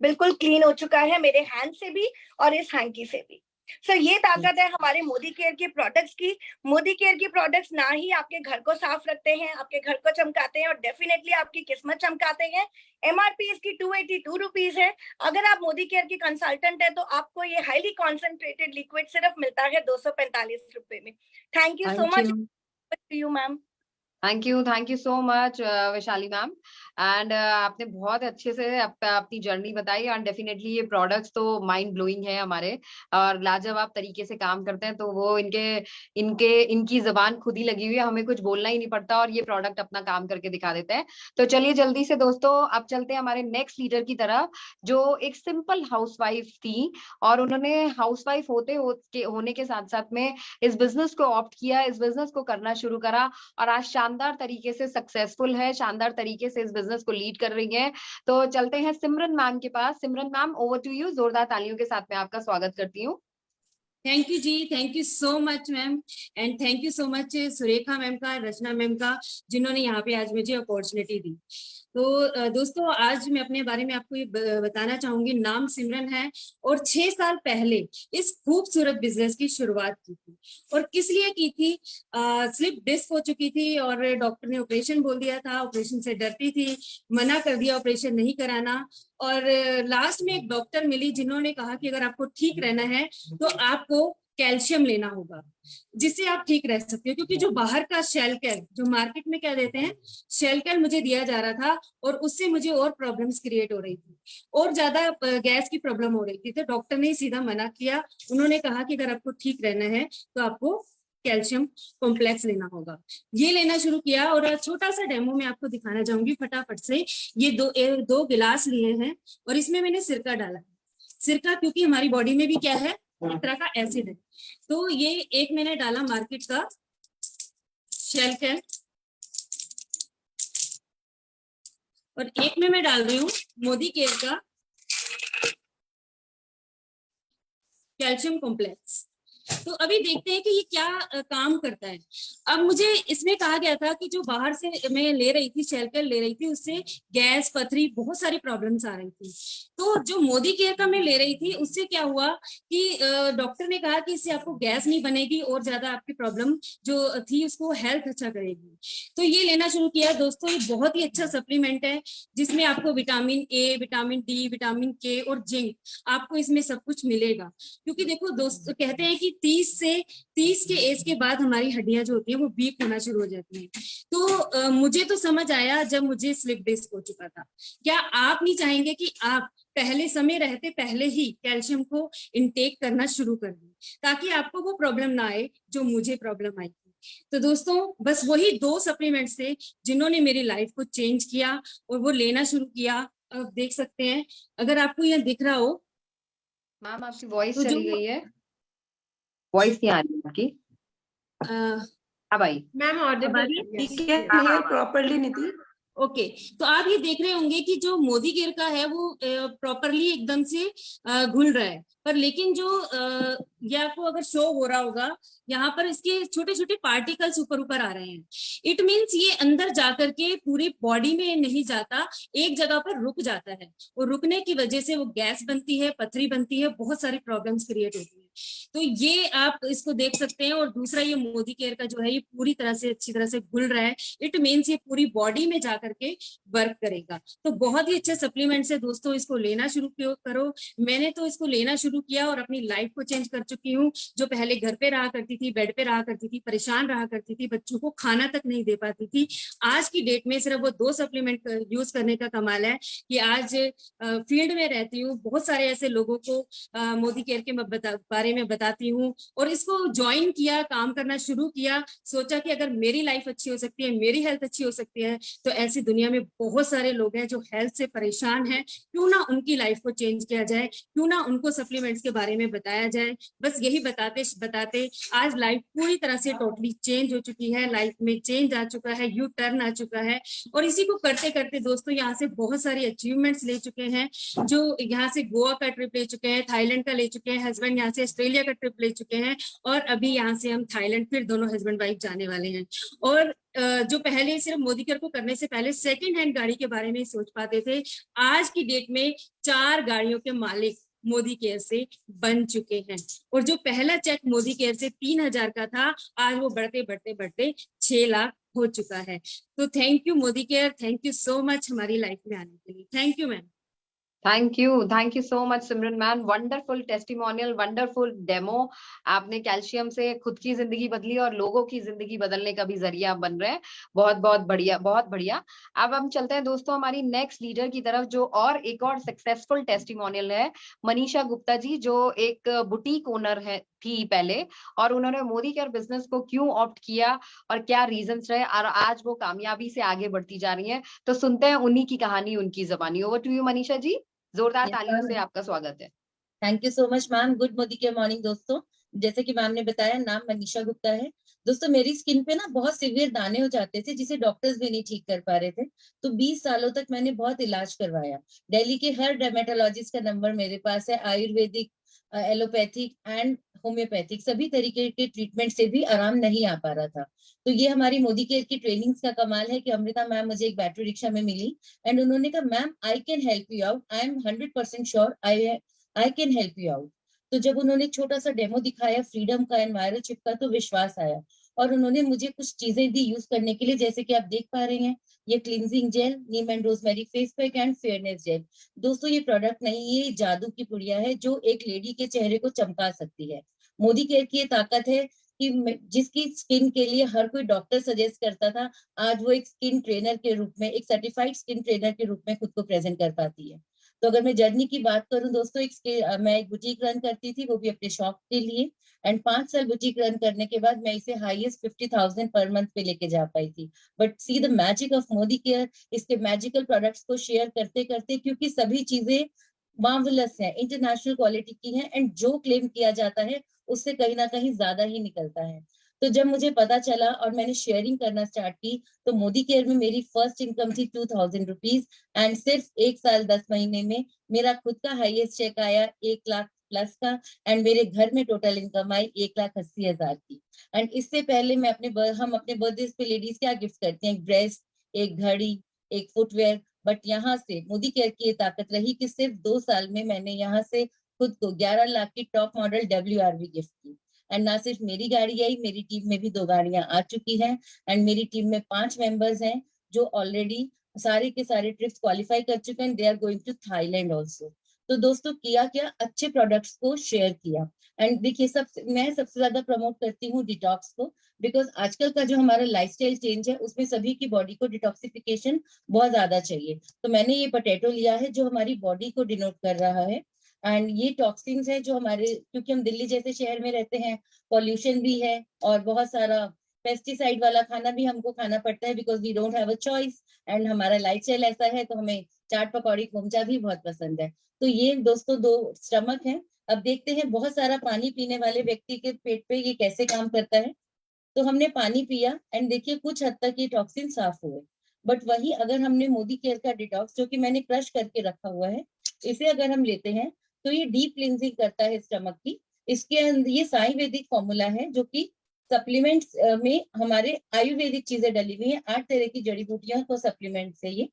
बिल्कुल क्लीन हो चुका है मेरे हैंड से भी और इस हैंकी से भी। सो ये ताकत है हमारे मोदी केयर के प्रोडक्ट्स की। मोदी केयर के प्रोडक्ट्स ना ही आपके घर को साफ रखते हैं, आपके घर को चमकाते हैं और डेफिनेटली आपकी किस्मत चमकाते हैं। एमआरपी इसकी 282 रुपीज है। अगर आप मोदी केयर की कंसल्टेंट है तो आपको ये हाईली कॉन्सेंट्रेटेड लिक्विड सिर्फ मिलता है 245 रुपए में। Thank you so much you ma'am. Thank you so much Vaishali ma'am. And आपने बहुत अच्छे से अपनी जर्नी बताई एंड डेफिनेटली ये प्रोडक्ट्स तो माइंड ब्लोइंग है हमारे और लाजवाब तरीके से काम करते हैं। तो वो इनकी जबान खुद ही लगी हुई है, हमें कुछ बोलना ही नहीं पड़ता और ये प्रोडक्ट अपना काम करके दिखा देते हैं। तो चलिए जल्दी से दोस्तों अब चलते हैं हमारे नेक्स्ट लीडर की तरफ, जो एक सिंपल हाउसवाइफ थी और उन्होंने हाउसवाइफ होने के साथ साथ में इस बिजनेस को ऑप्ट किया, इस बिजनेस को करना शुरू करा और आज शानदार तरीके से सक्सेसफुल है, शानदार तरीके से इस बिजनेस को लीड कर रही है। तो चलते हैं सिमरन मैम के पास। Simran ma'am, over to you. जोरदार तालियों के साथ मैं आपका स्वागत करती हूँ। Thank you ji, thank you so much ma'am and thank you so much Surekha ma'am का, रचना मैम का, जिन्होंने यहाँ पे आज मुझे अपॉर्चुनिटी दी। तो दोस्तों आज मैं अपने बारे में आपको ये बताना चाहूंगी। नाम सिमरन है और 6 साल पहले इस खूबसूरत बिजनेस की शुरुआत की थी। और किस लिए की थी? स्लिप डिस्क हो चुकी थी और डॉक्टर ने ऑपरेशन बोल दिया था, ऑपरेशन से डरती थी, मना कर दिया ऑपरेशन नहीं कराना। और लास्ट में एक डॉक्टर मिली जिन्होंने कहा कि अगर आपको ठीक रहना है तो आपको कैल्शियम लेना होगा, जिससे आप ठीक रह सकते हो। क्योंकि जो बाहर का शेलकैल जो मार्केट में क्या देते हैं, शेलकैल मुझे दिया जा रहा था और उससे मुझे और प्रॉब्लम्स क्रिएट हो रही थी और ज्यादा गैस की प्रॉब्लम हो रही थी। तो डॉक्टर ने सीधा मना किया। उन्होंने कहा कि अगर आपको ठीक रहना है तो आपको कैल्शियम कॉम्प्लेक्स लेना होगा। ये लेना शुरू किया और छोटा सा डेमो में आपको दिखाना चाहूंगी फटाफट से। ये दो गिलास लिए हैं और इसमें मैंने सिरका डाला है। सिरका क्योंकि हमारी बॉडी में भी क्या है, एक तरह का एसिड है। तो ये एक मैंने डाला मार्केट का शेल कैल और एक में मैं डाल रही हूँ मोदी केयर का कैल्शियम कॉम्प्लेक्स। तो अभी देखते हैं कि ये क्या काम करता है। अब मुझे इसमें कहा गया था कि जो बाहर से मैं ले रही थी, शेल कैल ले रही थी, उससे गैस, पथरी, बहुत सारी प्रॉब्लम्स आ रही थी। तो जो मोदी केयर का मैं ले रही थी उससे क्या हुआ कि डॉक्टर ने कहा कि इससे आपको गैस नहीं बनेगी और ज्यादा आपकी प्रॉब्लम जो थी उसको हेल्थ अच्छा करेगी। तो ये लेना शुरू किया दोस्तों। ये बहुत ही अच्छा सप्लीमेंट है जिसमें आपको vitamin A, vitamin D, vitamin के और जिंक, आपको इसमें सब कुछ मिलेगा। क्योंकि देखो दोस्त कहते हैं कि 30 के एज के बाद हमारी हड्डियां जो होती हैं वो वीक होना शुरू हो जाती हैं। तो मुझे तो समझ आया जब मुझे स्लिप डिस्क हो चुका था। क्या आप नहीं चाहेंगे कि आप पहले समय रहते पहले ही कैल्शियम को इनटेक करना शुरू कर दें, ताकि आपको वो प्रॉब्लम ना आए जो मुझे प्रॉब्लम आई थी। तो दोस्तों बस वही 2 सप्लीमेंट्स थे जिन्होंने मेरी लाइफ को चेंज किया और वो लेना शुरू किया। अब देख सकते हैं, अगर आपको यहाँ दिख रहा हो। मैम आपकी वॉइस तो जो चली गई है, वॉइस नहीं आ रही आपकी। अब आई। मैम ऑडिबल ठीक है, क्लियर प्रॉपर्ली नीति। ओके तो आप ये देख रहे होंगे कि जो मोदी केयर का है वो प्रॉपरली एकदम से घुल रहा है, पर लेकिन जो ये आपको अगर शो हो रहा होगा, यहाँ पर इसके छोटे छोटे पार्टिकल्स ऊपर ऊपर आ रहे हैं। इट मीन्स ये अंदर जाकर के पूरी बॉडी में नहीं जाता, एक जगह पर रुक जाता है और रुकने की वजह से वो गैस बनती है, पथरी बनती है, बहुत सारी प्रॉब्लम्स क्रिएट होती है। तो ये आप इसको देख सकते हैं। और दूसरा ये मोदी केयर का जो है ये पूरी तरह से अच्छी तरह से घुल रहा है। इट मीन्स ये पूरी बॉडी में जाकर के वर्क करेगा। तो बहुत ही अच्छे सप्लीमेंट्स है दोस्तों, इसको लेना शुरू करो। मैंने तो इसको लेना शुरू किया और अपनी लाइफ को चेंज कर चुकी हूँ। जो पहले घर पे रहा करती थी, बेड पे रहा करती थी, परेशान रहा करती थी, बच्चों को खाना तक नहीं दे पाती थी, आज की डेट में सिर्फ वो 2 सप्लीमेंट यूज करने का कमाल है कि आज फील्ड में रहती हूँ, बहुत सारे ऐसे लोगों को मोदी केयर के बारे में बताती हूँ और इसको ज्वाइन किया, काम करना शुरू किया। सोचा कि अगर मेरी लाइफ अच्छी हो सकती है, मेरी हेल्थ अच्छी हो सकती है, तो ऐसी दुनिया में बहुत सारे लोग हैं जो हेल्थ से परेशान हैं, क्यों ना उनकी लाइफ को चेंज किया जाए, क्यों ना उनको सप्लीमेंट्स के बारे में बताया जाए। बस यही बताते बताते आज लाइफ पूरी तरह से टोटली चेंज हो चुकी है, लाइफ में चेंज आ चुका है, यू टर्न आ चुका है। और इसी को करते करते दोस्तों यहाँ से बहुत सारी अचीवमेंट्स ले चुके हैं। जो यहाँ से गोवा का ट्रिप ले चुके हैं, थाईलैंड का ले चुके हैं, हस्बैंड यहाँ से ऑस्ट्रेलिया का ट्रिप ले चुके हैं और अभी यहाँ से हम थाईलैंड फिर दोनों हस्बैंड वाइफ जाने वाले हैं। और जो पहले सिर्फ मोदी केयर को करने से पहले सेकंड हैंड गाड़ी के बारे में सोच पाते थे, आज की डेट में 4 गाड़ियों के मालिक मोदी केयर से बन चुके हैं। और जो पहला चेक मोदी केयर से 3000 का था, आज वो बढ़ते बढ़ते बढ़ते 6 लाख हो चुका है। तो thank you Modi care, thank you so much हमारी लाइफ में आने के लिए। Thank you ma'am. Thank you so much Simran ma'am. Wonderful testimonial, wonderful demo. आपने कैल्शियम से खुद की जिंदगी बदली और लोगों की जिंदगी बदलने का भी जरिया आप बन रहे हैं। बहुत बहुत बढ़िया, बहुत बढ़िया। अब हम चलते हैं दोस्तों हमारी नेक्स्ट लीडर की तरफ, जो एक और सक्सेसफुल टेस्टिमोनियल है, मनीषा गुप्ता जी, जो एक बुटीक ओनर है थी पहले, और उन्होंने मोदी केयर बिजनेस को क्यों ऑप्ट किया और क्या रीजंस रहे, और आज वो कामयाबी से आगे बढ़ती जा रही है। तो सुनते हैं उन्हीं की कहानी, उनकी जबानी। Over to you Manisha ji, जोरदार तालियों से आपका स्वागत है। Thank you so much ma'am. Good Modi care morning दोस्तों। जैसे कि मैम ने बताया, नाम मनीषा गुप्ता है। दोस्तों मेरी स्किन पे ना बहुत सीवियर दाने हो जाते थे जिसे डॉक्टर्स भी नहीं ठीक कर पा रहे थे। तो 20 सालों तक मैंने बहुत इलाज करवाया। दिल्ली के हर डर्मेटोलॉजिस्ट का नंबर मेरे पास है। आयुर्वेदिक, एलोपैथिक एंड होम्योपैथिक सभी तरीके के ट्रीटमेंट से भी आराम नहीं आ पा रहा था। तो ये हमारी मोदी केयर की ट्रेनिंग्स का कमाल है कि अमृता मैम मुझे एक बैटरी रिक्शा में मिली एंड उन्होंने कहा ma'am I can help you out, I am 100% sure I can help you out. तो जब उन्होंने छोटा सा डेमो दिखाया फ्रीडम का एंड वायरल चिप का, तो विश्वास आया और उन्होंने मुझे कुछ चीजें दी यूज करने के लिए, जैसे कि आप देख पा रहे हैं ये cleansing gel, neem and rosemary face pack and fairness gel. दोस्तों ये प्रोडक्ट नहीं, ये जादू की पुड़िया है जो एक लेडी के चेहरे को चमका सकती है। मोदी केयर की ये ताकत है कि जिसकी स्किन के लिए हर कोई डॉक्टर सजेस्ट करता था, आज वो एक स्किन ट्रेनर के रूप में, एक सर्टिफाइड स्किन ट्रेनर के रूप में खुद को प्रेजेंट कर पाती है। तो अगर मैं जर्नी की बात करूं दोस्तों, मैं एक बुटीक रन करती थी, वो भी अपने शॉप के लिए, एंड 5 साल बुटीक रन करने के बाद मैं इसे हाईएस्ट 50,000 पर मंथ पे लेके जा पाई थी। But see the magic of Modi care, इसके मैजिकल प्रोडक्ट्स को शेयर करते करते, क्योंकि सभी चीजें मार्वलस है, इंटरनेशनल क्वालिटी की है एंड जो क्लेम किया जाता है उससे कहीं ना कहीं ज्यादा ही निकलता है। तो जब मुझे पता चला और मैंने शेयरिंग करना स्टार्ट की, तो मोदी केयर में मेरी फर्स्ट इनकम थी 2000 रुपीज, एंड सिर्फ 1 साल 10 महीने में मेरा खुद का हाईएस्ट चेक आया 1 लाख प्लस का, एंड मेरे घर में टोटल इनकम आई 1,80,000 की। एंड इससे पहले मैं हम अपने बर्थडे पे लेडीज क्या गिफ्ट करते हैं, एक ड्रेस, एक घड़ी, एक फुटवेयर, बट यहाँ से मोदी केयर की ये ताकत रही कि सिर्फ 2 साल में मैंने यहाँ से खुद को 11 लाख की टॉप मॉडल WRV गिफ्ट की। एंड ना सिर्फ मेरी गाड़ी आई, मेरी टीम में भी 2 गाड़ियां आ चुकी हैं, एंड मेरी टीम में 5 मेंबर्स हैं जो ऑलरेडी सारे के सारे ट्रिप्स क्वालिफाई कर चुके हैं। They are going to Thailand also. तो दोस्तों किया क्या, अच्छे प्रोडक्ट्स को शेयर किया। एंड देखिए, मैं सबसे ज्यादा प्रमोट करती हूँ डिटॉक्स को, बिकॉज आजकल का जो हमारा लाइफस्टाइल चेंज है उसमें सभी की बॉडी को डिटॉक्सिफिकेशन बहुत ज्यादा चाहिए। तो मैंने ये पोटैटो लिया है जो हमारी बॉडी को डिनोट कर रहा है, एंड ये टॉक्सिन्स है जो हमारे, क्योंकि हम दिल्ली जैसे शहर में रहते हैं, पॉल्यूशन भी है और बहुत सारा पेस्टिसाइड वाला खाना भी हमको खाना पड़ता है, because we don't have a choice, and हमारा लाइफस्टाइल ऐसा है, तो हमें चाट पकौड़ी कुमचा भी बहुत पसंद है। तो ये दोस्तों 2 स्टमक है। अब देखते हैं बहुत सारा पानी पीने वाले व्यक्ति के पेट पे ये कैसे काम करता है। तो हमने पानी पिया एंड देखिए कुछ हद तक ये टॉक्सिन साफ हुए, बट वही अगर हमने मोदी केयर का डिटॉक्स जो कि मैंने क्रश करके रखा हुआ है, इसे अगर हम लेते हैं तो ये डीप क्लींजिंग करता है स्टमक की। इसके अंदर ये आयुर्वेदिक फॉर्मूला है जो कि सप्लीमेंट्स में हमारे आयुर्वेदिक चीजें डली हुई है, 8 तरह की जड़ी बूटियों को सप्लीमेंट से ये,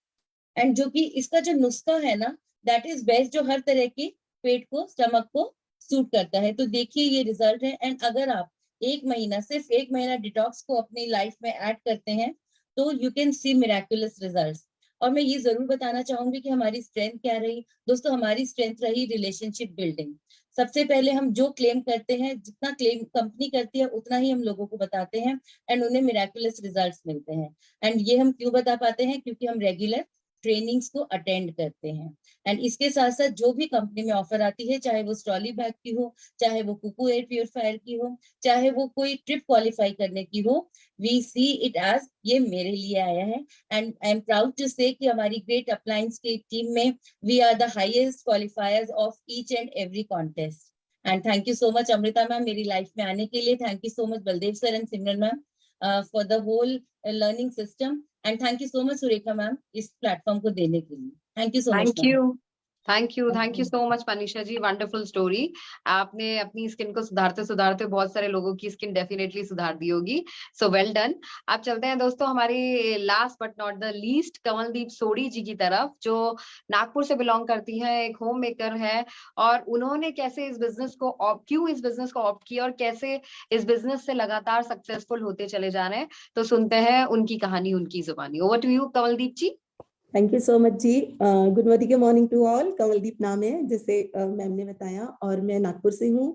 एंड जो कि इसका जो नुस्खा है ना, दैट इज बेस्ट, जो हर तरह के पेट को, स्टमक को सूट करता है। तो देखिए ये रिजल्ट है। एंड अगर आप 1 महीना, सिर्फ 1 महीना डिटॉक्स को अपनी लाइफ में ऐड करते हैं तो you can see miraculous results. और मैं ये जरूर बताना चाहूंगी कि हमारी स्ट्रेंथ क्या रही दोस्तों। हमारी स्ट्रेंथ रही रिलेशनशिप बिल्डिंग। सबसे पहले हम जो क्लेम करते हैं, जितना क्लेम कंपनी करती है उतना ही हम लोगों को बताते हैं, एंड उन्हें मिराकुलस रिजल्ट्स मिलते हैं। एंड ये हम क्यों बता पाते हैं, क्योंकि हम रेगुलर ट्रेनिंग्स को अटेंड करते हैं। एंड इसके साथ साथ जो भी कंपनी में ऑफर आती है, चाहे वो स्ट्रॉली बैग की हो, चाहे वो कुकू एयर प्योरीफायर की हो, चाहे वो कोई ट्रिप क्वालिफाई करने की हो, वी सी इट एज ये मेरे लिए आया है। And I am proud to say कि हमारी ग्रेट अप्लायंस की टीम में we are the highest qualifiers of each and every contest. And thank you so much Amrita ma'am मेरी लाइफ में आने के लिए। Thank you so much Baldev sir and Simran ma'am for the whole learning system, and thank you so much Surekha ma'am इस प्लेटफॉर्म को देने के लिए। Thank you so much. Thank you so much Manisha ji, wonderful story. आपने अपनी स्किन को सुधारते सुधारते बहुत सारे लोगों की स्किन डेफिनेटली सुधार दी होगी, सो वेल डन। आप चलते हैं दोस्तों हमारी last but not the least Kamaldeep Sodhi ji की तरफ, जो नागपुर से बिलोंग करती हैं, एक होम मेकर है, और उन्होंने कैसे इस बिजनेस को क्यों इस बिजनेस को ऑप्ट किया और कैसे इस बिजनेस से लगातार सक्सेसफुल होते चले जा रहे हैं। तो सुनते हैं उनकी कहानी, उनकी जुबानी। Over to you Kamaldeep ji. Thank you so much ji. Good morning to all. Kamaldeep नाम है जैसे मैम ने बताया, और मैं नागपुर से हूँ,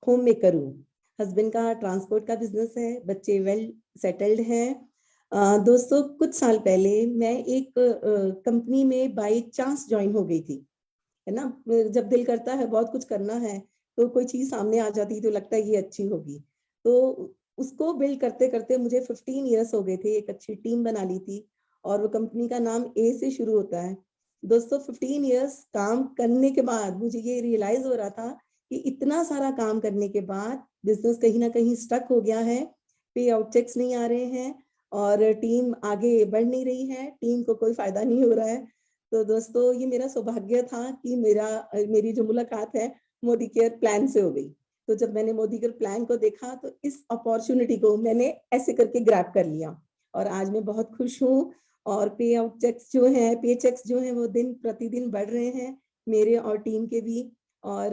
होम मेकर हूँ। हस्बैंड का ट्रांसपोर्ट का बिजनेस है, बच्चे वेल सेटल्ड हैं। दोस्तों कुछ साल पहले मैं एक कंपनी में बाय चांस ज्वाइन हो गई थी, है ना। जब दिल करता है बहुत कुछ करना है तो कोई चीज सामने आ जाती तो लगता है ये अच्छी होगी, तो उसको बिल्ड करते करते मुझे 15 ईयर्स हो गए थे। एक अच्छी टीम बना ली थी और वो कंपनी का नाम ए से शुरू होता है। दोस्तों 15 ईयर्स काम करने के बाद मुझे ये रियलाइज हो रहा था कि इतना सारा काम करने के बाद बिजनेस कहीं ना कहीं स्टक हो गया है, पे आउट चेक्स नहीं आ रहे हैं और टीम आगे बढ़ नहीं रही है, टीम को कोई फायदा नहीं हो रहा है। तो दोस्तों ये मेरा सौभाग्य था कि मेरी जो मुलाकात है मोदी केयर प्लान से हो गई। तो जब मैंने मोदी केयर प्लान को देखा तो इस अपॉर्चुनिटी को मैंने ऐसे करके ग्रैब कर लिया और आज मैं बहुत खुश हूँ। और पे आउट चेक्स जो हैं, पे चेक्स जो हैं वो दिन प्रतिदिन बढ़ रहे हैं मेरे और टीम के भी, और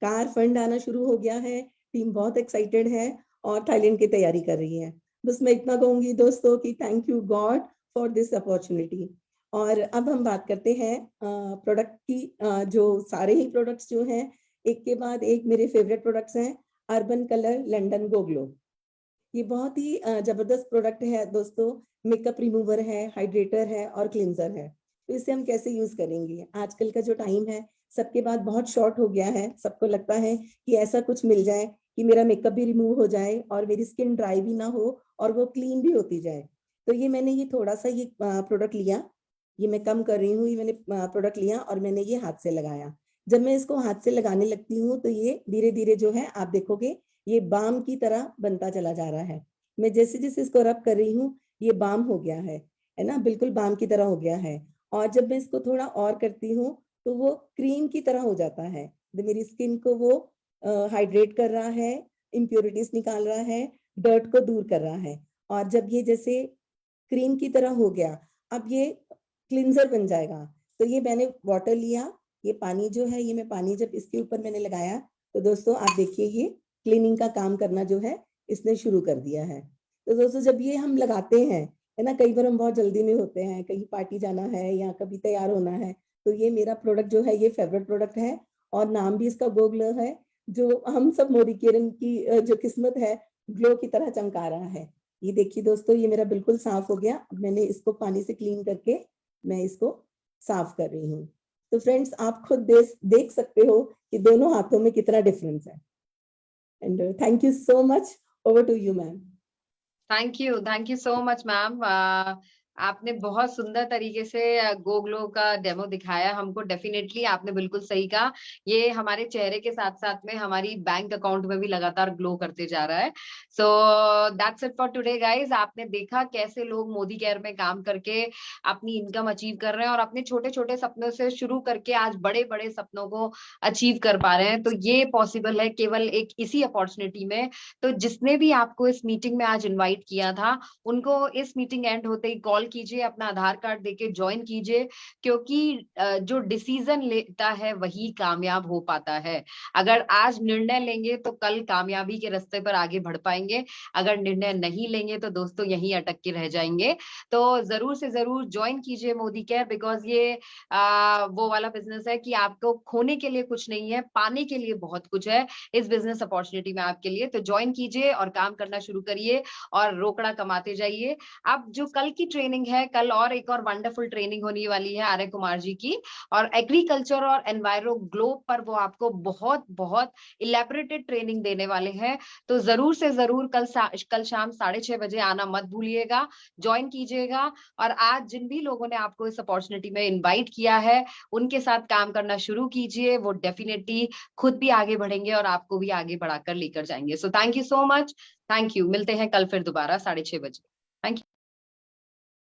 कार फंड आना शुरू हो गया है। टीम बहुत एक्साइटेड है और थाईलैंड की तैयारी कर रही है। बस मैं इतना कहूंगी दोस्तों कि thank you God for this opportunity. और अब हम बात करते हैं प्रोडक्ट की। जो सारे ही प्रोडक्ट्स जो हैं एक के बाद एक मेरे फेवरेट प्रोडक्ट्स हैं। अर्बन कलर लंडन गो ग्लो, ये बहुत ही जबरदस्त प्रोडक्ट है दोस्तों। मेकअप रिमूवर है, हाइड्रेटर है और क्लिंजर है। तो इसे हम कैसे यूज करेंगे? आजकल का जो टाइम है सबके पास बहुत शॉर्ट हो गया है। सबको लगता है कि ऐसा कुछ मिल जाए कि मेरा मेकअप भी रिमूव हो जाए और मेरी स्किन ड्राई भी ना हो और वो क्लीन भी होती जाए। तो मैंने ये थोड़ा सा ये प्रोडक्ट लिया, ये मैं कम कर रही हूँ, ये मैंने प्रोडक्ट लिया और मैंने ये हाथ से लगाया। जब मैं इसको हाथ से लगाने लगती हूँ तो ये धीरे धीरे जो है आप देखोगे ये बाम की तरह बनता चला जा रहा है। मैं जैसे जैसे इसको रब कर रही हूँ ये बाम हो गया है ना, बिल्कुल बाम की तरह हो गया है। और जब मैं इसको थोड़ा और करती हूँ तो वो क्रीम की तरह हो जाता है। तो मेरी स्किन को वो हाइड्रेट कर रहा है, इम्प्योरिटीज निकाल रहा है, डर्ट को दूर कर रहा है। और जब ये जैसे क्रीम की तरह हो गया, अब ये क्लिंजर बन जाएगा। तो ये मैंने वाटर लिया, ये पानी जो है, ये मैं पानी जब इसके ऊपर मैंने लगाया तो दोस्तों आप देखिए ये क्लीनिंग का काम करना जो है इसने शुरू कर दिया है। तो दोस्तों जब ये हम लगाते हैं है ना, कई बार हम बहुत जल्दी में होते हैं, कहीं पार्टी जाना है या कभी तैयार होना है, तो ये मेरा प्रोडक्ट जो है ये फेवरेट प्रोडक्ट है और नाम भी इसका गो ग्लो है, जो हम सब मोदी केयर्स की जो किस्मत है ग्लो की तरह चमका रहा है। ये देखिए दोस्तों ये मेरा बिल्कुल साफ हो गया। अब मैंने इसको पानी से क्लीन करके मैं इसको साफ कर रही हूँ। तो फ्रेंड्स आप खुद देख सकते हो कि दोनों हाथों में कितना डिफरेंस है। And thank you so much, over to you ma'am. Thank you so much ma'am. आपने बहुत सुंदर तरीके से गो ग्लो का डेमो दिखाया हमको। डेफिनेटली आपने बिल्कुल सही कहा, ये हमारे चेहरे के साथ साथ में हमारी बैंक अकाउंट में भी लगातार ग्लो करते जा रहा है। So that's it for today guys. आपने देखा कैसे लोग मोदी केयर में काम करके अपनी इनकम अचीव कर रहे हैं और अपने छोटे छोटे सपनों से शुरू करके आज बड़े बड़े सपनों को अचीव कर पा रहे हैं। तो ये पॉसिबल है केवल एक इसी अपॉर्चुनिटी में। तो जिसने भी आपको इस मीटिंग में आज इन्वाइट किया था उनको इस मीटिंग एंड होते ही कॉल कीजिए, अपना आधार कार्ड देके ज्वाइन कीजिए, क्योंकि जो डिसीजन लेता है वही कामयाब हो पाता है। अगर आज निर्णय लेंगे तो कल कामयाबी के रास्ते पर आगे बढ़ पाएंगे, अगर निर्णय नहीं लेंगे तो दोस्तों यहीं अटक के रह जाएंगे। तो जरूर से जरूर ज्वाइन कीजिए मोदी केयर, बिकॉज ये वो वाला बिजनेस है कि आपको खोने के लिए कुछ नहीं है, पाने के लिए बहुत कुछ है इस बिजनेस अपॉर्चुनिटी में आपके लिए। तो ज्वाइन कीजिए और काम करना शुरू करिए और रोकड़ा कमाते जाइए। अब जो कल की ट्रेनिंग है, कल और एक और वंडरफुल ट्रेनिंग होने वाली है आर्य कुमार जी की, और एग्रीकल्चर और एनवायरो ग्लोब पर वो आपको बहुत बहुत इलेबोरेटेड ट्रेनिंग देने वाले हैं। तो जरूर से जरूर कल शाम 6:30 बजे आना मत भूलिएगा, ज्वाइन कीजिएगा। और आज जिन भी लोगों ने आपको इस अपॉर्चुनिटी में इन्वाइट किया है उनके साथ काम करना शुरू कीजिए, वो डेफिनेटली खुद भी आगे बढ़ेंगे और आपको भी आगे बढ़ाकर लेकर जाएंगे। So thank you so much, thank you. मिलते हैं कल फिर दोबारा 6:30 बजे। Thank you.